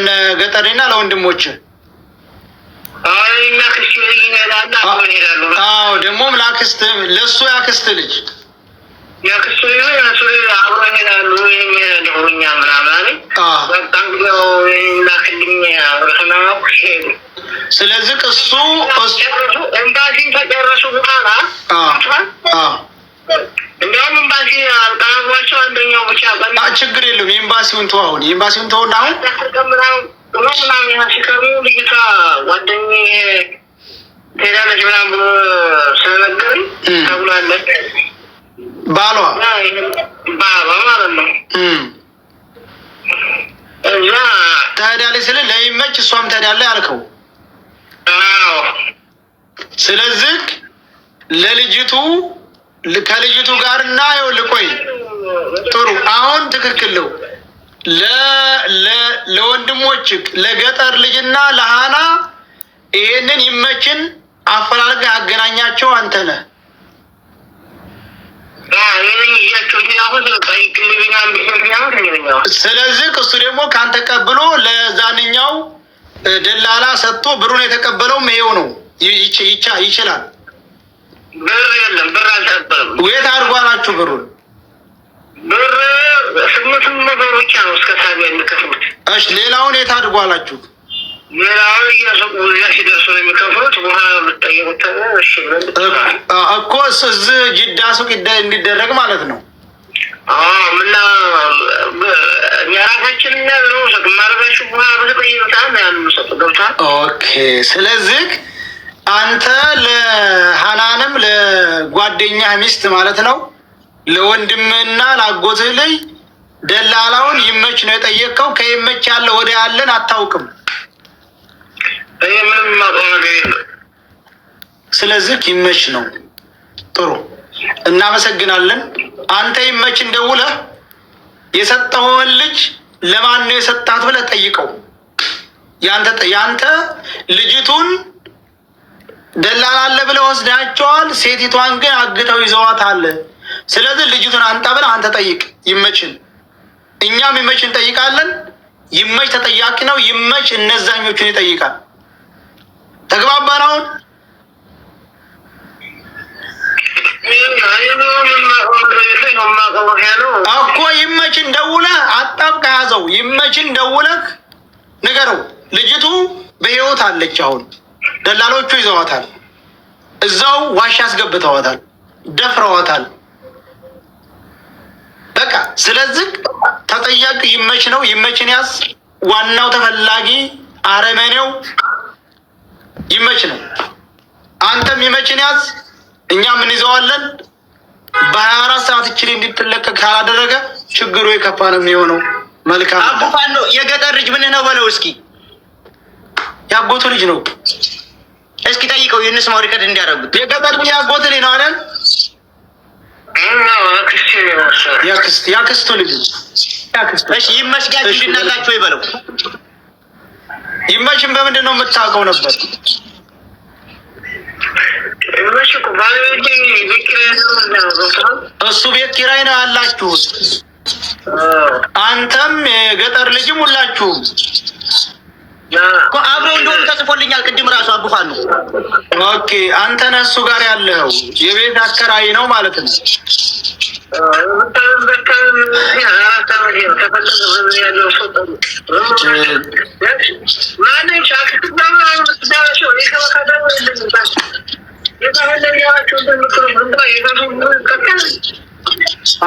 ለገጠሬና ለወንድሞች። አዎ ደግሞም ላክስት ለሱ ያክስት ልጅ ስለዚህ እሱ ኤምባሲን ከጨረሱ በኋላ እንዲያውም ኤምባሲ አልቀረቧቸው አንደኛው ብቻ ችግር የለውም። የኤምባሲውን ተው፣ አሁን የኤምባሲውን ተውና አሁን ምናምን ሲከሩ ልጅቷ ጓደኛዬ ትሄዳለች ምናምን ብሎ ስለነገረኝ ተብሏለን። ባሏ ማለት ነው። እዛ ትሄዳለች ስለ ለይመች እሷም ትሄዳለች አልከው። ስለዚህ ለልጅቱ ከልጅቱ ጋርና ይኸውልህ፣ ቆይ ጥሩ አሁን ትክክል ነው። ለወንድሞች ለገጠር ልጅና ለሃና ይሄንን ይመችን አፈላልገህ ያገናኛቸው አንተ ነህ። ስለዚህ እሱ ደግሞ ካንተ ቀብሎ ለዛንኛው ደላላ ሰጥቶ ብሩን የተቀበለውም ይሄው ነው። ይችላል። ብር የለም፣ ብር አልተቀበለም። የት አድርጓላችሁ ብሩን? ብር 800 ብቻ ነው እስከ ታዲያ የሚከፍሉት። እሺ ሌላውን የት አድርጓላችሁ? ሌላውን እያሰቁ እዚያ ሲደርሱ ነው የሚከፍሉት። በኋላ ብትጠየቁት እኮ እዚህ ጅዳ ሱቅ እንዲደረግ ማለት ነው። ምና የራሳችን ነው ማረጋችሁ በኋላ ብትጠይቁት ያሉ ሰጡ ገብቷል። ኦኬ ስለዚህ አንተ ለሃናንም ለጓደኛ ሚስት ማለት ነው ለወንድምና ለአጎትህ ላይ ደላላውን ይመች ነው የጠየቀው። ከይመች ያለ ወደ ያለን አታውቅም። ምንም ማውቀው ነገር የለም። ስለዚህ ይመች ነው። ጥሩ እናመሰግናለን። አንተ ይመችን ደውለህ የሰጠኸውን ልጅ ለማን ነው የሰጣት ብለህ ጠይቀው። ያንተ ልጅቱን ደላላ አለ ብለህ ወስዳቸዋል። ሴቲቷን ግን አግተው ይዘዋታል። ስለዚህ ልጅቱን አንጣ ብለህ አንተ ጠይቅ ይመችን። እኛም ይመችን እንጠይቃለን። ይመች ተጠያቂ ነው። ይመች እነዛኞቹን ይጠይቃል። ተግባባን? አሁን እኮ ይመችን ደውለህ አጣብቀህ ያዘው። ይመችን ደውለህ ንገረው። ልጅቱ በህይወት አለች። አሁን ደላሎቹ ይዘዋታል። እዛው ዋሻ አስገብተዋታል፣ ደፍረዋታል። በቃ ስለዚህ ተጠያቂ ይመች ነው። ይመችን ያዝ። ዋናው ተፈላጊ አረመኔው ይመች ነው። አንተም ይመችን ያዝ። እኛም እንይዘዋለን። በ24 ሰዓት እችል እንድትለቀቅ ካላደረገ ችግሩ የከፋ ነው የሚሆነው። መልካም አቡፋን ነው የገጠር ልጅ ምን ነው በለው እስኪ። ያጎቱ ልጅ ነው። እስኪ ጠይቀው የእነሱ ሪከርድ እንዲያደርጉት። የገጠር ልጅ ያጎቱ ልጅ ነው አይደል? ያክስቱ ልጅ ነው። እሺ ይመች ጋር እንድናላችሁ ይበለው። ይመችን በምንድን ነው የምታውቀው ነበር? እሱ ቤት ኪራይ ነው ያላችሁት። አንተም የገጠር ልጅም ሁላችሁም አብረው እንደሆኑ ተጽፎልኛል። ቅድም ራሱ አቡፋን ነው። ኦኬ አንተ ነህ እሱ ጋር ያለው የቤት አከራይ ነው ማለት ነው።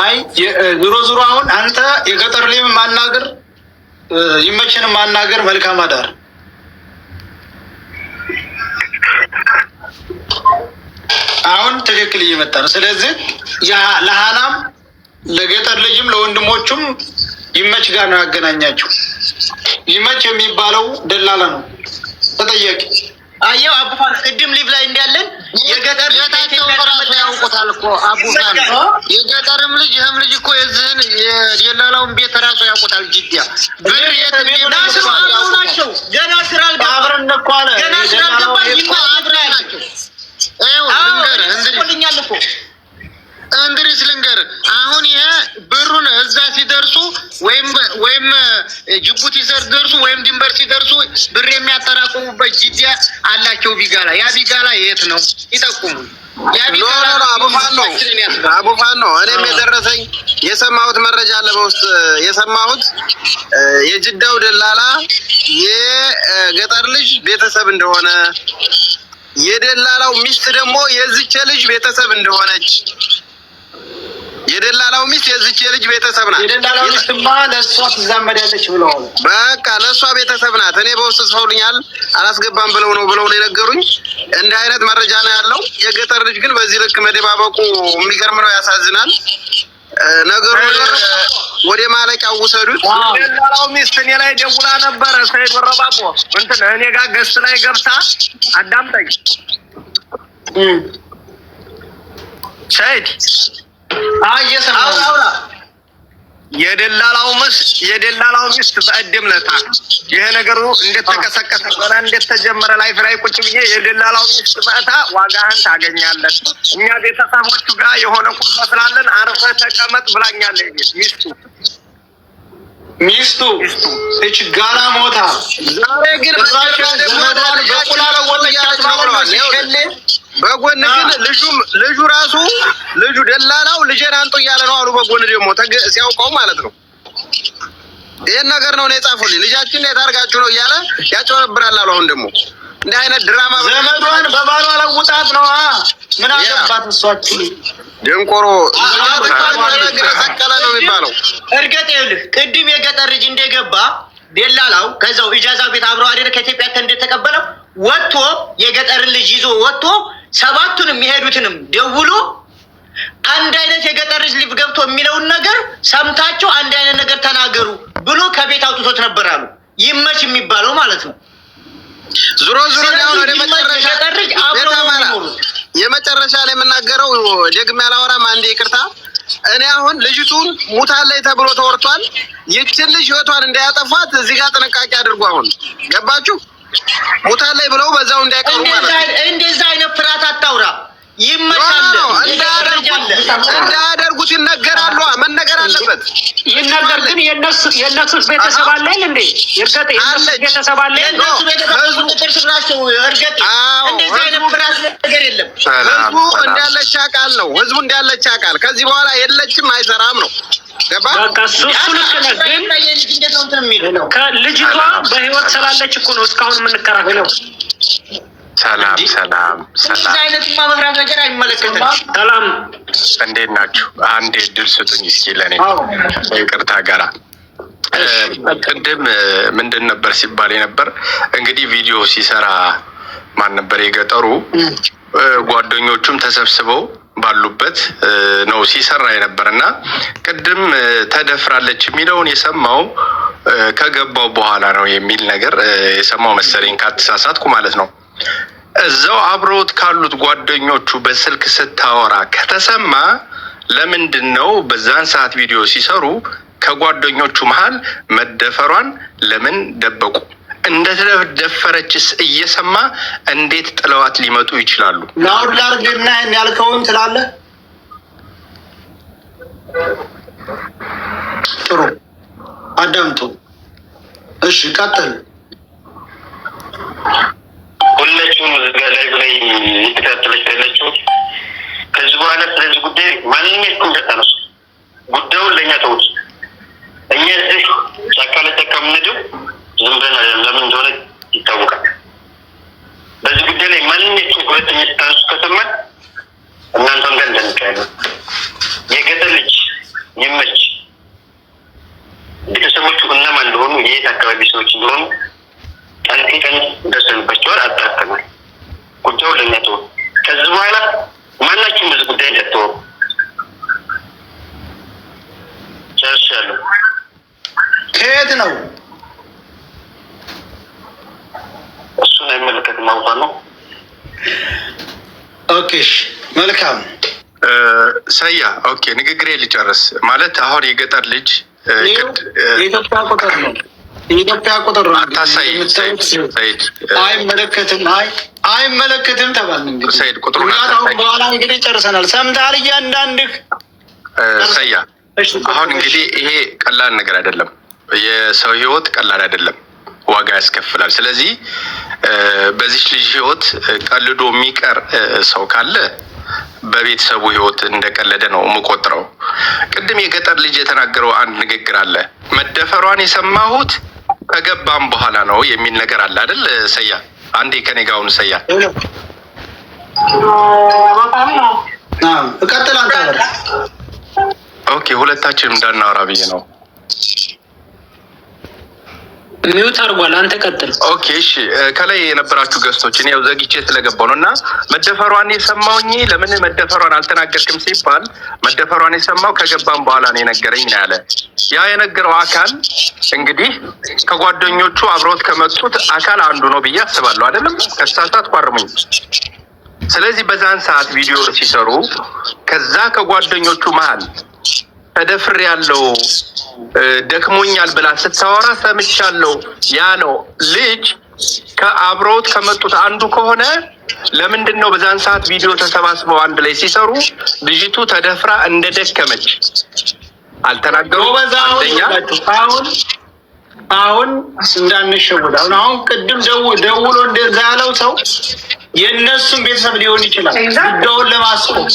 አይ ዞሮ ዞሮ አሁን አንተ የገጠር ልጅ ማናገር ይመችንም ማናገር መልካም አዳር። አሁን ትክክል እየመጣ ነው። ስለዚህ ለሃናም ለገጠር ልጅም ለወንድሞቹም ይመች ጋር ነው ያገናኛቸው። ይመች የሚባለው ደላላ ነው ተጠያቂ። አየው አቡፋን ቅድም ሊቭ ላይ እንዳለን የገጠር ቤታቸው ራሱ ያውቁታል እኮ አቡፋን። የገጠርም ልጅ ይህም ልጅ እኮ የዚህን የደላላውን ቤት ራሱ ያውቁታል። ጅዲያ ብር ናቸው። ገና ስራ አብረን እኮ አለ ገና ስራ አልገባኝ እኮ አብረን ናቸው። እንድሪስ ልንገር አሁን ይሄ ብሩን እዛ ሲደርሱ ወይም ጅቡቲ ሲደርሱ ወይም ድንበር ሲደርሱ ብር የሚያጠራቅሙበት ጅዲያ አላቸው። ቢጋላ ያ ቢጋላ የት ነው ይጠቁሙ። አቡፋን ነው። እኔም የደረሰኝ የሰማሁት መረጃ አለ በውስጥ የሰማሁት የጅዳው ደላላ የገጠር ልጅ ቤተሰብ እንደሆነ የደላላው ሚስት ደግሞ የዚች ልጅ ቤተሰብ እንደሆነች የደላላው ሚስት የዚች ልጅ ቤተሰብ ናት። የደላላው ሚስትማ ለእሷ ትዛመዳለች ብለዋል። በቃ ለእሷ ቤተሰብ ናት። እኔ በውስጥ ጽፈውልኛል አላስገባም ብለው ነው የነገሩኝ። እንዲህ አይነት መረጃ ነው ያለው። የገጠር ልጅ ግን በዚህ ልክ መደባበቁ የሚገርም ነው፣ ያሳዝናል። ነገሩ ወደ ማለቂያው ውሰዱት። የደላላው ሚስት እኔ ላይ ደውላ ነበረ። ሰይድ ወረባቦ እንትን እኔ ጋር ገስት ላይ ገብታ አዳምጠኝ ሰይድ እየሰማሁ የደላላው ሚስት በእድም ለታ ይሄ ነገሩ እንደተቀሰቀሰ ገና እንደተጀመረ ላይፍ ላይ ቁጭ ብዬ የደላላው ሚስት መታ ዋጋህን ታገኛለህ፣ እኛ ቤተሰቦቹ ጋር የሆነ ቁርጥ ስላለን አርፈህ ተቀመጥ ብላኛለች። ሚስቱ እች ጋላ ሞታ ዛሬ ግን ዘመዷን በቁላለ ወለቻት ማለት ነው። በጎን ግን ልጁ ራሱ ልጁ ደላላው ልጄን አንጡ እያለ ነው አሉ። በጎን ደግሞ ሲያውቀው ማለት ነው። ይሄን ነገር ነው የጻፉልኝ። ልጃችን የታርጋችሁ ነው እያለ ያጨበብራል አሉ። አሁን ደግሞ እንዲህ አይነት ድራማ ዘመዷን በባሏ ለውጣት ነው። ምን አገባት እሷች ደንቆሮ ሰቀለ ነው የሚባለው። እርግጥ ይኸውልህ ቅድም የገጠር ልጅ እንደገባ ደላላው ከዛው ኢጃዛ ቤት አብረው አይደል ከኢትዮጵያ እንደተቀበለው ወጥቶ የገጠርን ልጅ ይዞ ወጥቶ ሰባቱንም የሚሄዱትንም ደውሎ አንድ አይነት የገጠር ልጅ ሊፍ ገብቶ የሚለውን ነገር ሰምታችሁ አንድ አይነት ነገር ተናገሩ ብሎ ከቤት አውጥቶት ነበር አሉ። ይመች የሚባለው ማለት ነው። ዙሮ ያው ወደ የመጨረሻ ላይ የምናገረው ደግሜ አላወራም። አንዴ ይቅርታ። እኔ አሁን ልጅቱን ሙታለች ተብሎ ተወርቷል። ይችን ልጅ ህይወቷን እንዳያጠፋት እዚህ ጋር ጥንቃቄ አድርጉ። አሁን ገባችሁ? ሙታለች ብለው በዛው እንዳይቀሩ ማለት ነው። እንደዛ አይነት ፍርሃት አታውራ። ይመቻል እንዳያደርጉት ይነገራሉ። መነገር አለበት። ይነገር ግን የነሱ ቤተሰብ አለ እንዴ? የነሱ ቤተሰብ አለ። የነሱ ቤተሰብ ቁጥጥር ስር ናቸው። እርግጥ እንደዚህ አይነት ፍርሃት ነገር የለም። ህዝቡ እንዳለች አቃል ነው። ህዝቡ እንዳለች አቃል ከዚህ በኋላ የለችም፣ አይሰራም ነው። ገባ? በቃ እሱ ልክ ነህ። ግን ከልጅቷ በህይወት ስላለች እኮ ነው እስካሁን የምንከራከረው። ሰላም አይነትማ መፍራት ነገር አይመለከትም። ሰላም እንዴት ናችሁ? አንድ እድል ስጡኝ እስኪ ለኔ ይቅርታ ጋራ ቅድም ምንድን ነበር ሲባል ነበር እንግዲህ ቪዲዮ ሲሰራ ማን ነበር የገጠሩ ጓደኞቹም ተሰብስበው ባሉበት ነው ሲሰራ የነበርና ቅድም ተደፍራለች የሚለውን የሰማው ከገባው በኋላ ነው የሚል ነገር የሰማው መሰለኝ ካተሳሳትኩ ማለት ነው። እዛው አብሮት ካሉት ጓደኞቹ በስልክ ስታወራ ከተሰማ ለምንድን ነው በዛን ሰዓት ቪዲዮ ሲሰሩ ከጓደኞቹ መሃል መደፈሯን ለምን ደበቁ? እንደተደፈረችስ እየሰማ እንዴት ጥለዋት ሊመጡ ይችላሉ? ላውድ ላርግና ያልከውን ትላለህ። ጥሩ አዳምጡ። እሺ ቀጥል። ሁላችሁም ላይ ላይ የተከታተለች ያለችው ከዚህ በኋላ ስለዚህ ጉዳይ ማንኛውም ተነሱ፣ ጉዳዩን ለእኛ ተውት። እኛ እዚህ ጫካ ለጫካ የምንሄደው ዝም ብለን ለምን እንደሆነ ይታወቃል። በዚህ ጉዳይ ላይ ማንኛውም ሁለተኛ ተነሱ ከተማን እናንተም ጋር እንደምታዩ የገጠር ልጅ ይመች ቤተሰቦቹ እነማን እንደሆኑ የየት አካባቢ ሰዎች እንደሆኑ ቀን ደርሰንባቸዋል፣ አጣርተናል። ጉዳዩን ለእኛ ተው። ከዚህ በኋላ ማናችሁም በዚህ ጉዳይ እንዳትወሩ። ጨርሻለሁ። ከየት ነው? እሱን አይመለከትም። አውጣ ነው። ኦኬ መልካም ሰያ ኦኬ፣ ንግግሬ ልጨርስ። ማለት አሁን የገጠር ልጅ የኢትዮጵያ ቁጥር ነው። የኢትዮጵያ ቁጥር ነው። አይመለከትም ተባልን። እንግዲህ ሰይድ ቁጥሩን በኋላ እንግዲህ ጨርሰናል። ሰምተሃል? እያንዳንድህ ሰያ አሁን እንግዲህ ይሄ ቀላል ነገር አይደለም። የሰው ህይወት ቀላል አይደለም፣ ዋጋ ያስከፍላል። ስለዚህ በዚህ ልጅ ህይወት ቀልዶ የሚቀር ሰው ካለ በቤተሰቡ ህይወት እንደቀለደ ነው የምቆጥረው። ቅድም የገጠር ልጅ የተናገረው አንድ ንግግር አለ። መደፈሯን የሰማሁት ከገባም በኋላ ነው የሚል ነገር አለ አይደል? ሰያ አንዴ ከኔ ጋር አሁን ሰያ እቀጥል አንተ። ኦኬ፣ ሁለታችንም እንዳናወራ ብዬ ነው። ሚውት አድርጓል። አንተ ቀጥል። ኦኬ እሺ። ከላይ የነበራችሁ ገስቶች እኔ ያው ዘግቼ ስለገባው ነው እና መደፈሯን የሰማውኝ ለምን መደፈሯን አልተናገርክም ሲባል መደፈሯን የሰማው ከገባም በኋላ ነው የነገረኝ ነው ያለ። ያ የነገረው አካል እንግዲህ ከጓደኞቹ አብረውት ከመጡት አካል አንዱ ነው ብዬ አስባለሁ። አይደለም? ከሳሳት ቋርሙኝ። ስለዚህ በዛን ሰዓት ቪዲዮ ሲሰሩ ከዛ ከጓደኞቹ መሀል ተደፍሬ ያለው ደክሞኛል ብላ ስታወራ ሰምቻለሁ ያለው ልጅ ከአብረውት ከመጡት አንዱ ከሆነ ለምንድን ነው በዛን ሰዓት ቪዲዮ ተሰባስበው አንድ ላይ ሲሰሩ ልጅቱ ተደፍራ እንደደከመች አልተናገሩም? አሁን እንዳንሸወድ አሁን ቅድም ደውሎ እንደዛ ያለው ሰው የእነሱን ቤተሰብ ሊሆን ይችላል ጉዳዩን ለማስቆም።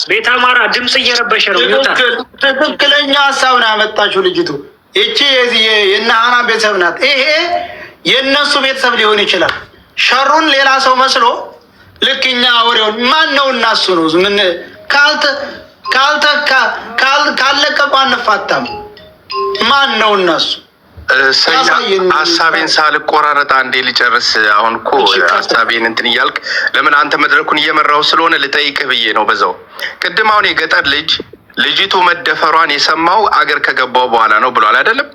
ቤት አማራ ድምፅ እየረበሸ ነው። ትክክለኛ ሀሳብ ነው ያመጣችው ልጅቱ። ይቺ የእነ ሀና ቤተሰብ ናት። ይሄ የእነሱ ቤተሰብ ሊሆን ይችላል። ሸሩን ሌላ ሰው መስሎ ልክ እኛ ወሬውን ማን ነው እናሱ ነው ምን ካለቀቁ አንፋታም። ማን ነው እነሱ? ሀሳቤን ሳልቆራረጥ አንዴ ልጨርስ። አሁን እኮ ሀሳቤን እንትን እያልክ ለምን አንተ መድረኩን እየመራው ስለሆነ ልጠይቅህ ብዬ ነው። በዛው ቅድም አሁን የገጠር ልጅቱ መደፈሯን የሰማው አገር ከገባው በኋላ ነው ብሏል አይደለም?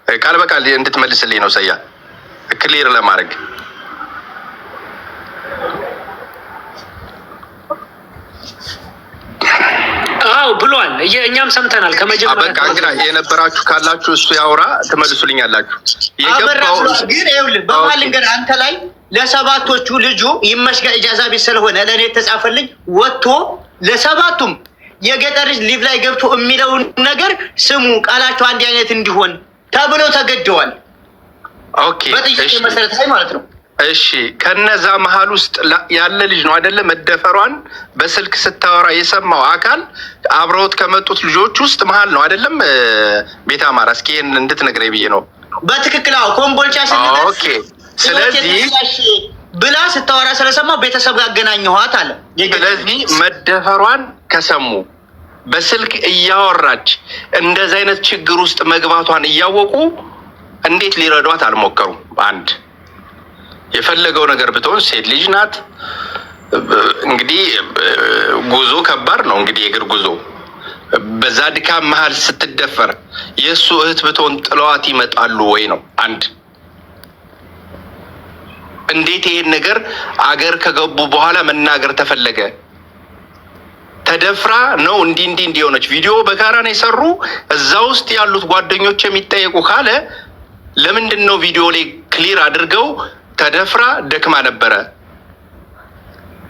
ቃል በቃል እንድትመልስልኝ ነው ሰያ፣ ክሊር ለማድረግ አው ብሏል። እኛም ሰምተናል ከመጀመሪያ። በቃ እንግዲህ የነበራችሁ ካላችሁ እሱ ያውራ ትመልሱልኛላችሁ። የገባው ግን ይኸውልህ በማል እንግዲህ አንተ ላይ ለሰባቶቹ ልጁ ይመስገን ኢጃዛ ቢስ ስለሆነ ለኔ የተጻፈልኝ ወጥቶ ለሰባቱም የገጠር ልጅ ሊቭ ላይ ገብቶ የሚለውን ነገር ስሙ፣ ቃላቸው አንድ አይነት እንዲሆን ተብለው ተገደዋል። ኦኬ በጥያቄ መሰረት ላይ ማለት ነው። እሺ ከነዛ መሀል ውስጥ ያለ ልጅ ነው አይደለ? መደፈሯን በስልክ ስታወራ የሰማው አካል አብረውት ከመጡት ልጆች ውስጥ መሀል ነው አይደለም? ቤት አማራ እስኪ ይሄን እንድትነግረኝ ብዬ ነው። በትክክል አዎ። ኮምቦልቻ ስንደርስ ኦኬ። ስለዚህ ብላ ስታወራ ስለሰማው ቤተሰብ ጋር አገናኘኋት አለ። ስለዚህ መደፈሯን ከሰሙ በስልክ እያወራች እንደዚህ አይነት ችግር ውስጥ መግባቷን እያወቁ እንዴት ሊረዷት አልሞከሩም? አንድ የፈለገው ነገር ብትሆን ሴት ልጅ ናት። እንግዲህ ጉዞ ከባድ ነው። እንግዲህ የእግር ጉዞ በዛ ድካም መሀል ስትደፈር የእሱ እህት ብትሆን ጥለዋት ይመጣሉ ወይ ነው አንድ። እንዴት ይሄን ነገር አገር ከገቡ በኋላ መናገር ተፈለገ? ተደፍራ ነው እንዲህ እንዲሆነች ቪዲዮ በጋራ ነው የሰሩ። እዛ ውስጥ ያሉት ጓደኞች የሚጠየቁ ካለ ለምንድን ነው ቪዲዮ ላይ ክሊር አድርገው ተደፍራ ደክማ ነበረ፣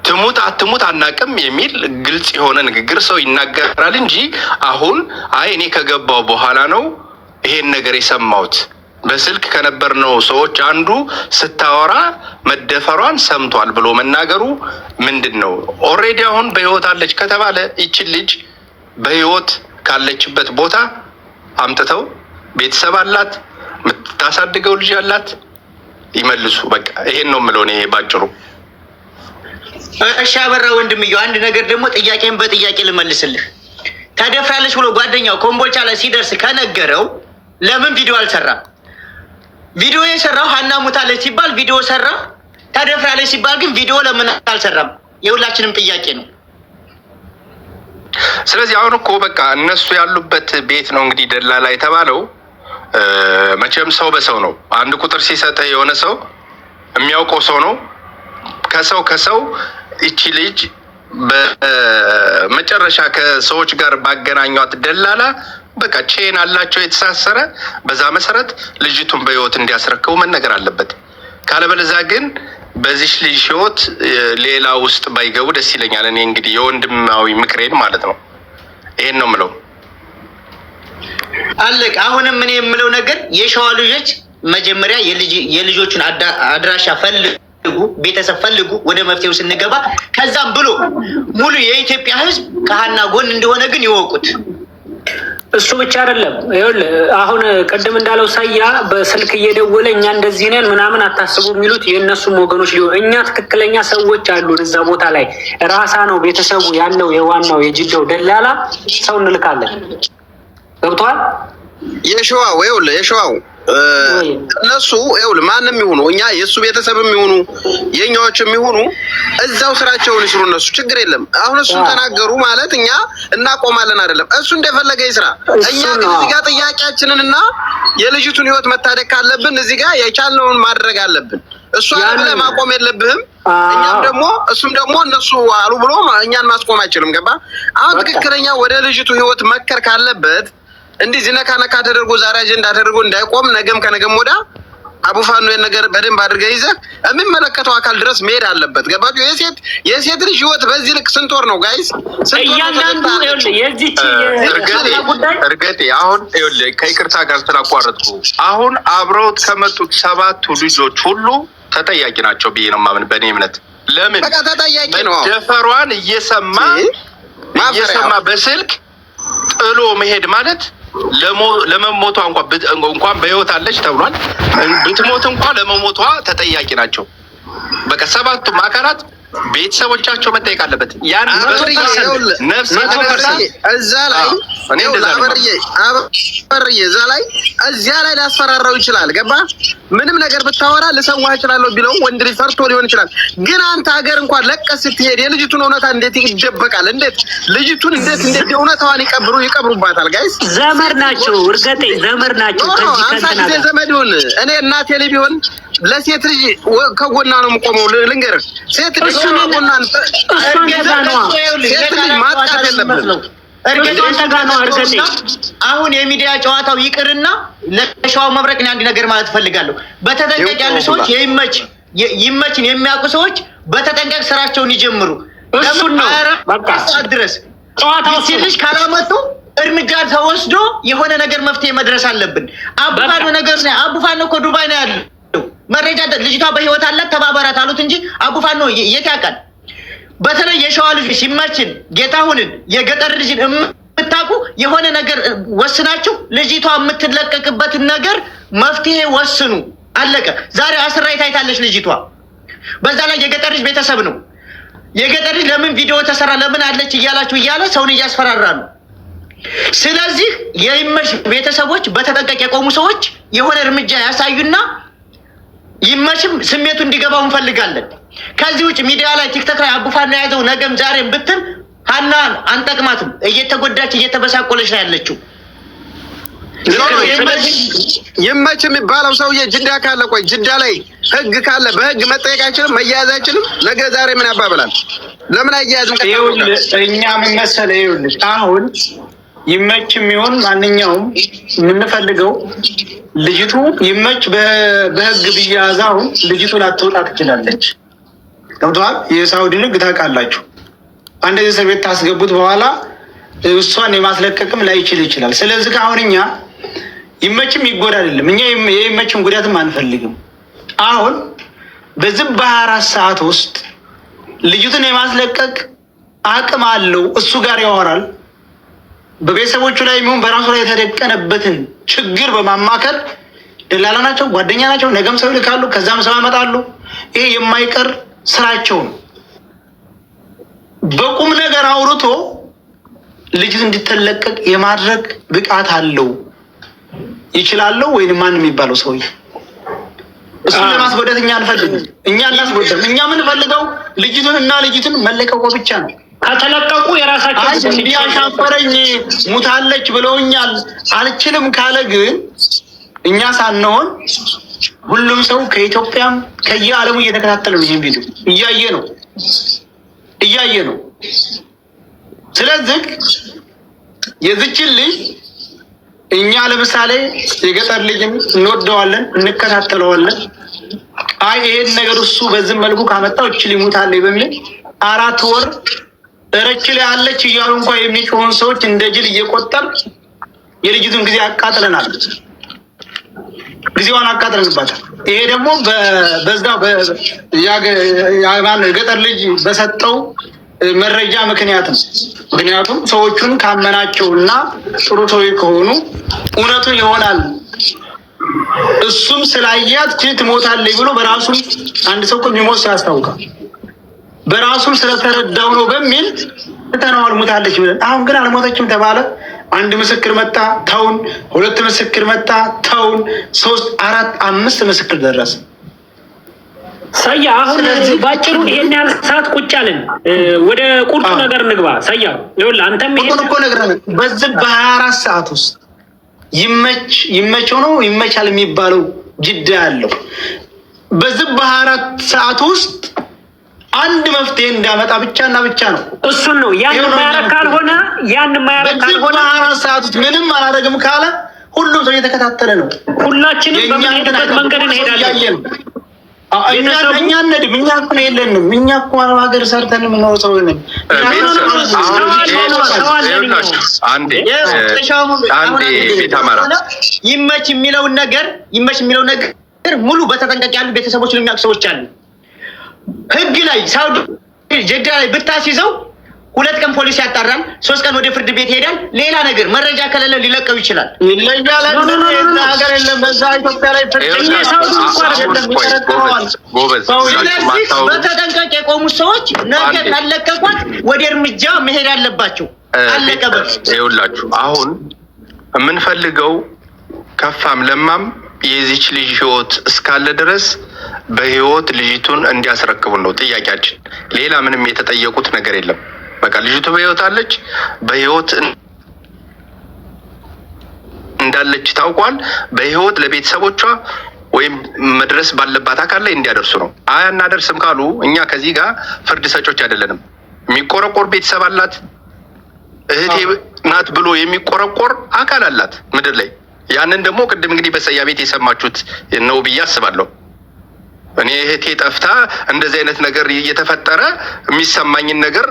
ትሙት አትሙት አናቅም የሚል ግልጽ የሆነ ንግግር ሰው ይናገራል እንጂ አሁን አይ እኔ ከገባው በኋላ ነው ይሄን ነገር የሰማሁት በስልክ ከነበርነው ሰዎች አንዱ ስታወራ መደፈሯን ሰምቷል ብሎ መናገሩ ምንድን ነው? ኦልሬዲ አሁን በህይወት አለች ከተባለ ይችን ልጅ በህይወት ካለችበት ቦታ አምጥተው ቤተሰብ አላት፣ የምታሳድገው ልጅ አላት፣ ይመልሱ። በቃ ይሄን ነው የምለው እኔ ባጭሩ። እሺ አበራ ወንድምየው፣ አንድ ነገር ደግሞ ጥያቄን በጥያቄ ልመልስልህ። ተደፍራለች ብሎ ጓደኛው ኮምቦልቻ ላይ ሲደርስ ከነገረው ለምን ቪዲዮ አልሰራም? ቪዲዮ የሰራው ሀና ሙታለች ሲባል ቪዲዮ ሰራ፣ ተደፍራለች ሲባል ግን ቪዲዮ ለምን አልሰራም? የሁላችንም ጥያቄ ነው። ስለዚህ አሁን እኮ በቃ እነሱ ያሉበት ቤት ነው እንግዲህ ደላላ የተባለው። መቼም ሰው በሰው ነው። አንድ ቁጥር ሲሰጥህ የሆነ ሰው የሚያውቀው ሰው ነው። ከሰው ይቺ ልጅ በመጨረሻ ከሰዎች ጋር ባገናኟት ደላላ በቃ ቼን አላቸው የተሳሰረ። በዛ መሰረት ልጅቱን በህይወት እንዲያስረክቡ መነገር አለበት። ካለበለዚያ ግን በዚህ ልጅ ህይወት ሌላ ውስጥ ባይገቡ ደስ ይለኛል። እኔ እንግዲህ የወንድማዊ ምክሬን ማለት ነው ይሄን ነው የምለው። አለቅ አሁንም እኔ የምለው ነገር የሸዋ ልጆች መጀመሪያ የልጆቹን አድራሻ ፈልጉ፣ ቤተሰብ ፈልጉ፣ ወደ መፍትሄው ስንገባ ከዛም ብሎ ሙሉ የኢትዮጵያ ህዝብ ከሀና ጎን እንደሆነ ግን ይወቁት። እሱ ብቻ አይደለም። ይኸውልህ አሁን ቅድም እንዳለው ሳያ በስልክ እየደወለ እኛ እንደዚህ ነን ምናምን አታስቡ የሚሉት የእነሱም ወገኖች ሊሆን፣ እኛ ትክክለኛ ሰዎች አሉን እዛ ቦታ ላይ ራሳ ነው ቤተሰቡ ያለው የዋናው የጅዳው ደላላ ሰው እንልካለን። ገብቶሃል? የሸዋው ይኸውልህ የሸዋው እነሱ ይኸውልህ ማንም ይሁኑ እኛ የእሱ ቤተሰብም ይሁኑ የኛዎችም ይሁኑ እዛው ስራቸውን ይስሩ። እነሱ ችግር የለም። አሁን እሱን ተናገሩ ማለት እኛ እናቆማለን አይደለም። እሱ እንደፈለገ ይስራ። እኛ ግን እዚህ ጋር ጥያቄያችንንና የልጅቱን ህይወት መታደግ ካለብን እዚህ ጋር የቻልነውን ማድረግ አለብን። እሱ አለ ማቆም የለብህም። እኛም ደግሞ እሱም ደግሞ እነሱ አሉ ብሎ እኛን ማስቆም አይችልም። ገባ? አሁን ትክክለኛ ወደ ልጅቱ ህይወት መከር ካለበት እንዲህ ዝነካ ነካ ተደርጎ ዛሬ አጀንዳ ተደርጎ እንዳይቆም ነገም ከነገም ወዳ አቡፋኖ ነገር በደንብ አድርገህ ይዘህ የሚመለከተው አካል ድረስ መሄድ አለበት። ገባችሁ? የሴት ልጅ ህይወት በዚህ ልክ ስንት ወር ነው ጋይስ? እያንዳንዱ የዚች እርገጤ አሁን ከይቅርታ ጋር ስላቋረጥኩ አሁን አብረውት ከመጡት 7 ልጆች ሁሉ ተጠያቂ ናቸው ብዬ ነው የማምን በእኔ እምነት። ለምን በቃ ተጠያቂ ነው። ደፈሯን እየሰማ በስልክ ጥሎ መሄድ ማለት ለመሞቷ እንኳን በህይወት አለች ተብሏል። ብትሞት እንኳን ለመሞቷ ተጠያቂ ናቸው። በቃ 7ቱም አካላት ቤተሰቦቻቸው መጠየቅ አለበት። ያን ነፍስ እዛ ላይ አበርዬ እዛ ላይ እዚያ ላይ ሊያስፈራራው ይችላል። ገባ? ምንም ነገር ብታወራ ልሰዋህ እችላለሁ ቢለው ወንድ ልጅ ፈርቶ ሊሆን ይችላል። ግን አንተ ሀገር እንኳን ለቀህ ስትሄድ የልጅቱን እውነታ እንዴት ይደበቃል? እንዴት ልጅቱን እንዴት እውነታዋን ይቀብሩባታል? ጋይስ ዘመድ ናቸው። እርገጤ ዘመድ ናቸው። ከዚህ ጊዜ ዘመዱን እኔ እናቴ ላይ ቢሆን ለሴት ልጅ ከጎና ነው የምቆመው። ልንገርህ ሴት ልጅ ከጎና ሴት ልጅ ማጣት የለብንም። አሁን የሚዲያ ጨዋታው ይቅርና ለሸዋው መብረቅ አንድ ነገር ማለት እፈልጋለሁ። በተጠንቀቅ ያሉ ሰዎች ይመችን የሚያውቁ ሰዎች በተጠንቀቅ ስራቸውን ይጀምሩ። እሱን ነው በቃ ድረስ ጨዋታው ሲልሽ ካላመጡ እርምጃ ተወስዶ የሆነ ነገር መፍትሄ መድረስ አለብን። አቡፋኖ እኮ ዱባይ ነው ያለው። መረጃ ልጅቷ በህይወት አላት ተባበራት አሉት እንጂ አቡፋኖ የት ያውቃል? በተለይ የሸዋ ልጆች ሲመችን ጌታሁንን የገጠር ልጅን የምታውቁ የሆነ ነገር ወስናችሁ ልጅቷ የምትለቀቅበትን ነገር መፍትሄ ወስኑ። አለቀ። ዛሬ አስራይ ታይታለች ልጅቷ። በዛ ላይ የገጠር ልጅ ቤተሰብ ነው። የገጠር ልጅ ለምን ቪዲዮ ተሰራ ለምን አለች እያላችሁ እያለ ሰውን እያስፈራራ ነው። ስለዚህ የይመች ቤተሰቦች በተጠንቀቅ የቆሙ ሰዎች የሆነ እርምጃ ያሳዩና ይመችም ስሜቱ እንዲገባው እንፈልጋለን። ከዚህ ውጭ ሚዲያ ላይ ቲክቶክ ላይ አቡፋኖ የያዘው ነገም ዛሬም ብትል ሀናን አንጠቅማትም። እየተጎዳች እየተበሳቆለች ነው ያለችው። ይመች የሚባለው ሰውዬ ጅዳ ካለ ቆይ ጅዳ ላይ ህግ ካለ በህግ መጠየቅ አይችልም? መያያዝ አይችልም? ነገ ዛሬ ምን ያባብላል? ለምን አያያዝም? እኛ ምን መሰለህ ይኸውልህ አሁን ይመች የሚሆን ማንኛውም የምንፈልገው ልጅቱ ይመች በህግ ቢያዝ አሁን ልጅቱ ላትወጣ ትችላለች። ገብቶሃል? የሳውዲ ህግ ታውቃላችሁ። አንድ እስር ቤት ታስገቡት በኋላ እሷን የማስለቀቅም ላይችል ይችላል። ስለዚህ ከአሁን እኛ ይመችም ይጎዳ አይደለም እኛ የይመችም ጉዳትም አንፈልግም። አሁን በዚህ በ24 ሰዓት ውስጥ ልጅቱን የማስለቀቅ አቅም አለው። እሱ ጋር ያወራል። በቤተሰቦቹ ላይ የሚሆን በራሱ ላይ የተደቀነበትን ችግር በማማከር ደላላ ናቸው፣ ጓደኛ ናቸው። ነገም ሰው ይልካሉ፣ ከዛም ሰው ያመጣሉ። ይሄ የማይቀር ስራቸው ነው። በቁም ነገር አውርቶ ልጅት እንዲተለቀቅ የማድረግ ብቃት አለው። ይችላለው ወይንም ማን የሚባለው ሰውዬ እሱን ለማስጎዳት እኛ አንፈልግም። እኛ እናስጎዳም። እኛ የምንፈልገው ልጅቱን እና ልጅቱን መለቀቁ ብቻ ነው። ከተለቀቁ የራሳቸው እንዲያሻፈረኝ ሙታለች ብለውኛል አልችልም ካለ ግን እኛ ሳንሆን ሁሉም ሰው ከኢትዮጵያም ከየዓለሙ እየተከታተለ ነው። ይሄን ቪዲዮ እያየ ነው። ስለዚህ የዚችን ልጅ እኛ ለምሳሌ የገጠር ልጅም እንወደዋለን፣ እንከታተለዋለን። አይ ይሄን ነገር እሱ በዚህ መልኩ ካመጣው እቺ ሊሙታለች በሚል 4 ወር እረች ላይ አለች እያሉ እንኳን የሚጮሁን ሰዎች እንደ ጅል እየቆጠር የልጅቱን ጊዜ አቃጥለናል። ጊዜዋን አቃጥለንባታል። ይሄ ደግሞ በዛው የገጠር ልጅ በሰጠው መረጃ ምክንያት ነው። ምክንያቱም ሰዎቹን ካመናቸውና ጥሩ ሰው ከሆኑ እውነቱን ይሆናል። እሱም ስላያት ትሞታለች ብሎ በራሱ አንድ ሰው እኮ የሚሞት ያስታውቃል። በራሱም ስለተረዳው ነው በሚል ተነዋል ሞታለች ብለን። አሁን ግን አልሞተችም ተባለ። 1 ምስክር መጣ ተውን፣ 2 ምስክር መጣ ተውን፣ 3 4 5 ምስክር ደረሰ። ሰያ አሁን ባጭሩ ይሄን ያህል ሰዓት ቁጭ አለን። ወደ ቁርጡ ነገር እንግባ። ሰያ ይኸውልህ አንተም ይሄን እኮ ነግረን በዚህ በ24 ሰዓት ውስጥ ይመቸው ነው ይመቻል የሚባለው ጅዳ ያለው በዚህ በ24 ሰዓት ውስጥ አንድ መፍትሄ እንዳመጣ ብቻና ብቻ ነው። እሱን ነው ያን ማያረግ ካልሆነ በዚህ በ24 ሰዓት ውስጥ ምንም አላደረግም ካለ ሁሉም ሰው እየተከታተለ ነው። ሁላችንም በምንሄድበት መንገድ እንሄዳለን። እኛ ነድም እኛ እኮ የለንም። እኛ እኮ ሀገር ሰርተን የምንኖር ሰው ነን። ይመች የሚለውን ነገር ሙሉ በተጠንቀቅ ያሉ ቤተሰቦች የሚያውቁ ሰዎች አሉ። ህግ ላይ ሳውዲ ጀዳ ላይ ብታስይዘው 2 ቀን ፖሊስ ያጣራል፣ 3 ቀን ወደ ፍርድ ቤት ይሄዳል። ሌላ ነገር መረጃ ከሌለ ሊለቀው ይችላል። ይለያል። ሀገር የለም በዛ ኢትዮጵያ ላይ በተጠንቀቅ የቆሙ ሰዎች ነገ ካለቀቋት ወደ እርምጃ መሄድ አለባቸው። አለቀበት። ይኸውላችሁ አሁን የምንፈልገው ከፋም ለማም የዚች ልጅ ህይወት እስካለ ድረስ በህይወት ልጅቱን እንዲያስረክቡን ነው ጥያቄያችን። ሌላ ምንም የተጠየቁት ነገር የለም። በቃ ልጅቱ በህይወት አለች፣ በህይወት እንዳለች ታውቋል። በህይወት ለቤተሰቦቿ ወይም መድረስ ባለባት አካል ላይ እንዲያደርሱ ነው። አናደርስም ካሉ እኛ ከዚህ ጋር ፍርድ ሰጮች አይደለንም። የሚቆረቆር ቤተሰብ አላት፣ እህቴ ናት ብሎ የሚቆረቆር አካል አላት ምድር ላይ። ያንን ደግሞ ቅድም እንግዲህ በሰያ ቤት የሰማችሁት ነው ብዬ አስባለሁ። እኔ እህቴ ጠፍታ እንደዚህ አይነት ነገር እየተፈጠረ የሚሰማኝን ነገር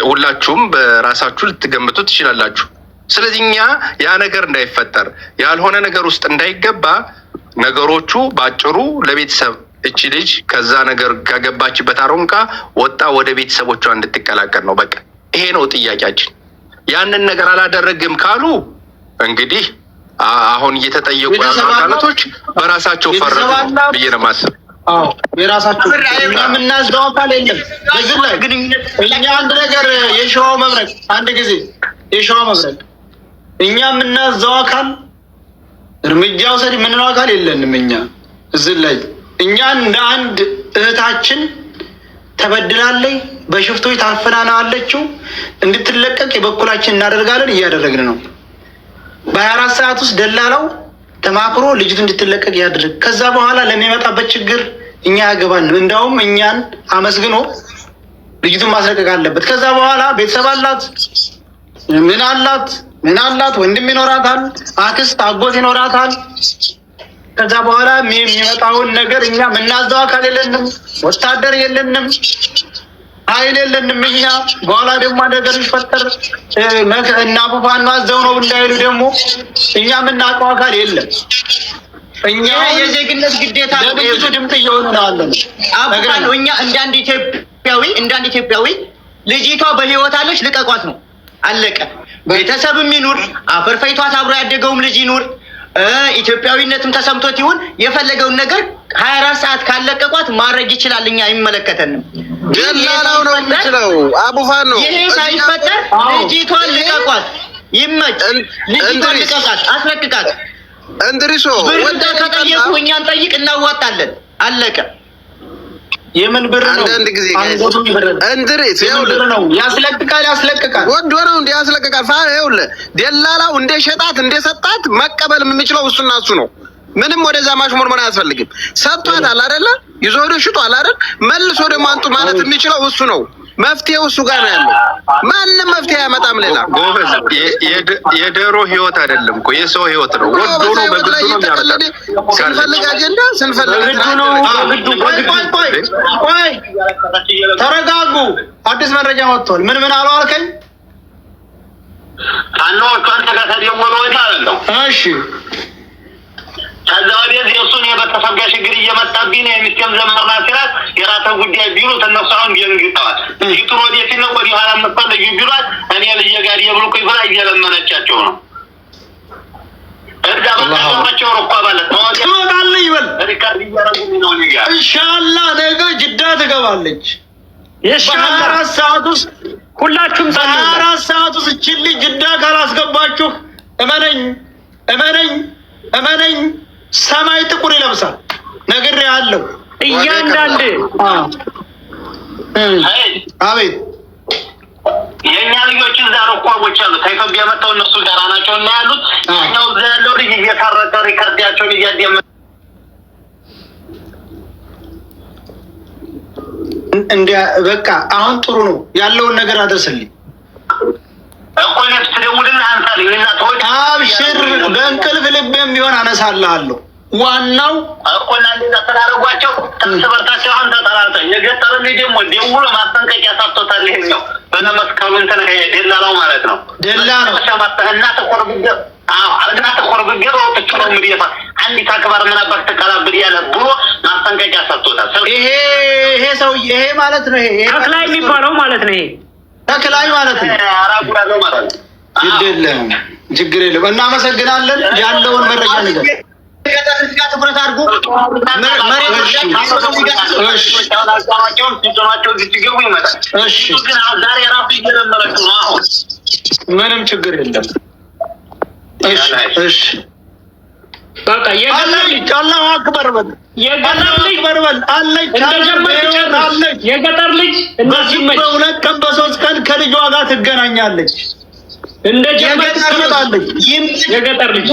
ሁላችሁም በራሳችሁ ልትገምቱ ትችላላችሁ። ስለዚህ እኛ ያ ነገር እንዳይፈጠር ያልሆነ ነገር ውስጥ እንዳይገባ ነገሮቹ ባጭሩ ለቤተሰብ እቺ ልጅ ከዛ ነገር ከገባችበት አሮንቃ ወጣ ወደ ቤተሰቦቿ እንድትቀላቀል ነው። በቃ ይሄ ነው ጥያቄያችን። ያንን ነገር አላደረግም ካሉ እንግዲህ አሁን እየተጠየቁ ያሉ አካላቶች በራሳቸው ፈረዱ ብዬ ነው ማስብ። የራሳቸው የምናዝደው አካል የለም። በዚህ ላይ እኛ አንድ ነገር የሸዋው መብረቅ አንድ ጊዜ የሸዋው መብረቅ እኛ የምናዘው አካል እርምጃ ውሰድ የምንለው አካል የለንም። እኛ እዚህ ላይ እኛ እንደ አንድ እህታችን ተበድላለች፣ በሽፍቶች ታፍና ነው አለችው፣ እንድትለቀቅ የበኩላችን እናደርጋለን፣ እያደረግን ነው። በ24 ሰዓት ውስጥ ደላላው ተማክሮ ልጅቱ እንድትለቀቅ ያድርግ። ከዛ በኋላ ለሚመጣበት ችግር እኛ ያገባንም። እንዳውም እኛን አመስግኖ ልጅቱን ማስለቀቅ አለበት። ከዛ በኋላ ቤተሰብ አላት፣ ምን አላት፣ ወንድም ይኖራታል፣ አክስት አጎት ይኖራታል። ከዛ በኋላ የሚመጣውን ነገር እኛ የምናዘው አካል የለንም፣ ወታደር የለንም፣ ኃይል የለንም። እኛ በኋላ ደግሞ ነገር ይፈጠር እና ቡፋን አዘው ነው እንዳይሉ ደግሞ እኛ የምናውቀው አካል የለም። እኛ የዜግነት ግዴታ ለብዙ ድምፅ እየሆኑ ነው አለን። እኛ እንዳንድ ኢትዮጵያዊ ልጅቷ በህይወት አለች፣ ልቀቋት ነው አለቀ። ቤተሰብም ይኑር፣ አፈር ፈይቷት አብሮ ያደገውም ልጅ ይኑር፣ ኢትዮጵያዊነትም ተሰምቶት ይሁን የፈለገውን ነገር 24 ሰዓት ካለቀቋት ማድረግ ይችላል። እኛ አይመለከተንም። ደላላው ነው የሚችለው። አቡፋን ነው። ይሄ ሳይፈጠር ልጅቷን ልቀቋት፣ ይመች፣ ልጅቷን ልቀቃት፣ አስለቅቃት። እንድሪሶ ወደ ከጠየቁ እኛን ጠይቅ፣ እናዋጣለን። አለቀ። የምን ብር ነው? አንድ ጊዜ እንድሪስ ነው ያስለቅቃል። ወዶ ነው እንደ ያስለቅቃል። ይኸውልህ ደላላው እንደ ሸጣት እንደ ሰጣት መቀበል የሚችለው እሱና እሱ ነው። ምንም ወደዛ ማሽሞርሞን አያስፈልግም። ሰጥቷታል አይደለ? ይዞ ሄዶ ሽጧል አይደል? መልሶ ደግሞ አንጡ ማለት የሚችለው እሱ ነው። መፍትሄው እሱ ጋር ነው ያለው። ማንም መፍትሄ አያመጣም። ሌላ ጎበዝ የዶሮ ህይወት አይደለም እኮ የሰው ህይወት ነው። ወዶ ነው በግዱ ነው የሚያመጣው። ስንፈልግ አጀንዳ ስንፈልግ ቆይ ተረጋጉ። አዲስ መረጃ ወጥቷል። ምን አሉ አልከኝ? ፋኖቹ አንተ ጋር ተደወሉ ወይ ታለው? እሺ ከዛ ወዲያ እሱን የቤተሰብ ጋር ችግር እየመጣብኝ ነው የሚስቴም ዘመርና ሲላት የራተ ጉዳይ ቢሉት እነሱ አሁን ቢልግጣዋል ይቱን ወዲያ ሲል ወዲህ ኋላ መጣለኝ ቢሏት እኔ ልጅ ጋር የብሉክ ይብላ እየለመነቻቸው ነው። እዛ ባላቸው ሩቋ ማለት ነው ትወጣለህ ይበል ሪካርድ እያረጉኝ ነው ነገ ኢንሻአላህ ነገ ጅዳ ትገባለች። በ24 ሰዓት ውስጥ ሁላችሁም 24 ሰዓት ውስጥ እቺ ልጅ ጅዳ ካላስገባችሁ እመነኝ ሰማይ ጥቁር ይለብሳል። ነግሬሃለሁ። እያንዳንድ አቤት የኛ ልጆች እዛ ሩቋቦች አሉ። ከኢትዮጵያ መጥተው እነሱ ጋር ናቸው እና ያሉት እኛው እዛ ያለው ልጅ እየታረቀ ሪካርዳቸውን እያደመ እንደ በቃ አሁን ጥሩ ነው ያለውን ነገር አድርስልኝ እኮ ነፍስ ደውልና አንሳልኝ እና ተወድ አብሽር በእንቅልፍ ልቤም ቢሆን አነሳልሃለሁ። ዋናው እኮ እንደዛ ተላረጓቸው ተሰበርታቸው አሁን ተጠራርተ የገጠር ልጅ ደግሞ ደውሎ ማስጠንቀቂያ ሰጥቶታል። ይሄኛው በነመስከሩ እንትን ደላላው ማለት ነው ደላላው እና ተቆርብገ አርግና ተቆርብገ ወጥቶ ምሪፋ አንዲ ታክባር ምን አባክ ተቀላብድ ያለ ብሎ ማስጠንቀቂያ ሰጥቶታል። ይሄ ሰው ይሄ ማለት ነው። ይሄ ተክላይ የሚባለው ማለት ነው። ይሄ ተክላይ ማለት ነው። አራጉራ ነው ማለት ነው። ይደለም ችግር የለም። እናመሰግናለን። ያለውን መረጃ ነገር ገጠር ልጅ ጋር ትኩረት አድርጉ። ምንም ችግር የለም። እሺ በቃ አላሁ አክበር በል የገጠር ልጅ በሁለት ቀን በሶስት ቀን ከልጇ ጋር ትገናኛለች። የገጠር ልጅ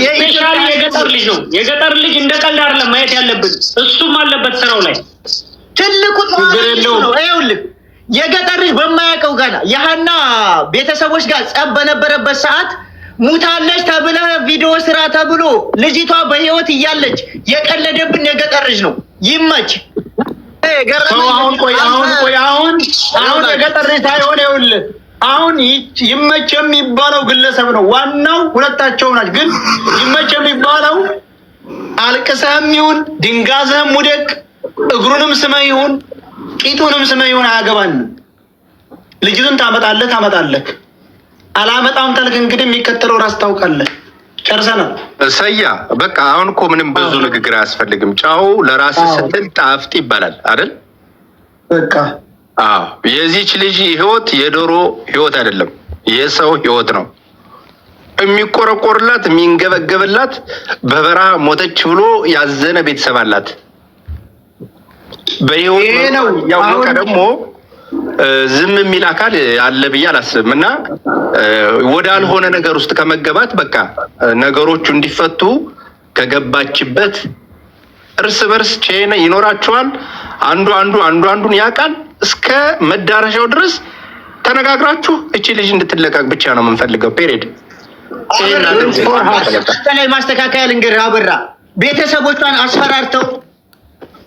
ስፔሻሊ የገጠር ልጅ ነው። የገጠር ልጅ እንደ ቀልድ አይደለም ማየት ያለብን። እሱም አለበት ስራው ላይ ትልቁ ነው። ይኸውልህ የገጠር ልጅ በማያውቀው ገና የሀና ቤተሰቦች ጋር ጸብ በነበረበት ሰዓት ሙታለች ተብለ ቪዲዮ ስራ ተብሎ ልጅቷ በህይወት እያለች የቀለደብን የገጠር ልጅ ነው። ይመች አሁን የገጠር ልጅ ሳይሆን ይኸውልህ አሁን ይመች የሚባለው ግለሰብ ነው። ዋናው ሁለታቸው ናቸው። ግን ይመች የሚባለው አልቅሰህም ይሁን ድንጋዝህም ውደቅ እግሩንም ስመህ ይሁን ቂጡንም ስመህ ይሁን አያገባንም። ልጅቱን ታመጣለህ አላመጣም ታልክ እንግዲህ የሚከተለው ራስ ታውቃለህ። ጨርሰናል። ሰያ በቃ አሁን እኮ ምንም ብዙ ንግግር አያስፈልግም። ጫው ለራስ ስትል ጣፍጥ ይባላል አይደል? በቃ የዚህች ልጅ ህይወት የዶሮ ህይወት አይደለም፣ የሰው ህይወት ነው። የሚቆረቆርላት የሚንገበገብላት በበረሃ ሞተች ብሎ ያዘነ ቤተሰብ አላት። በህይወት ነው ያወቀ ደግሞ ዝም የሚል አካል አለ ብዬ አላስብም። እና ወዳልሆነ ነገር ውስጥ ከመገባት በቃ ነገሮቹ እንዲፈቱ ከገባችበት እርስ በርስ ቼነ ይኖራቸዋል። አንዱን ያውቃል። እስከ መዳረሻው ድረስ ተነጋግራችሁ እቺ ልጅ እንድትለቀቅ ብቻ ነው የምንፈልገው። ፔሬድ ላይ ማስተካከያ ልንገርህ አበራ ቤተሰቦቿን አስፈራርተው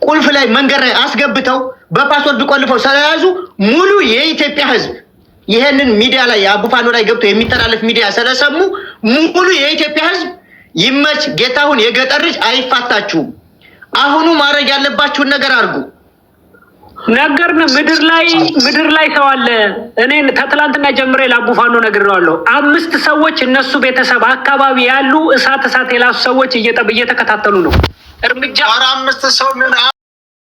ቁልፍ ላይ መንገድ ላይ አስገብተው በፓስወርድ ቆልፈው ስለያዙ ሙሉ የኢትዮጵያ ህዝብ ይሄንን ሚዲያ ላይ አቡፋኖ ላይ ገብቶ የሚተላለፍ ሚዲያ ስለሰሙ ሙሉ የኢትዮጵያ ህዝብ ይመች ጌታሁን የገጠር ልጅ አይፋታችሁም። አሁኑ ማድረግ ያለባችሁን ነገር አድርጉ። ነገርነ ምድር ላይ ሰው አለ። እኔ ከትላንትና ጀምሬ ለአቡፋኖ ነግሬዋለሁ። 5 ሰዎች እነሱ ቤተሰብ አካባቢ ያሉ እሳት የላሱ ሰዎች እየተከታተሉ ነው እርምጃ 5 ሰው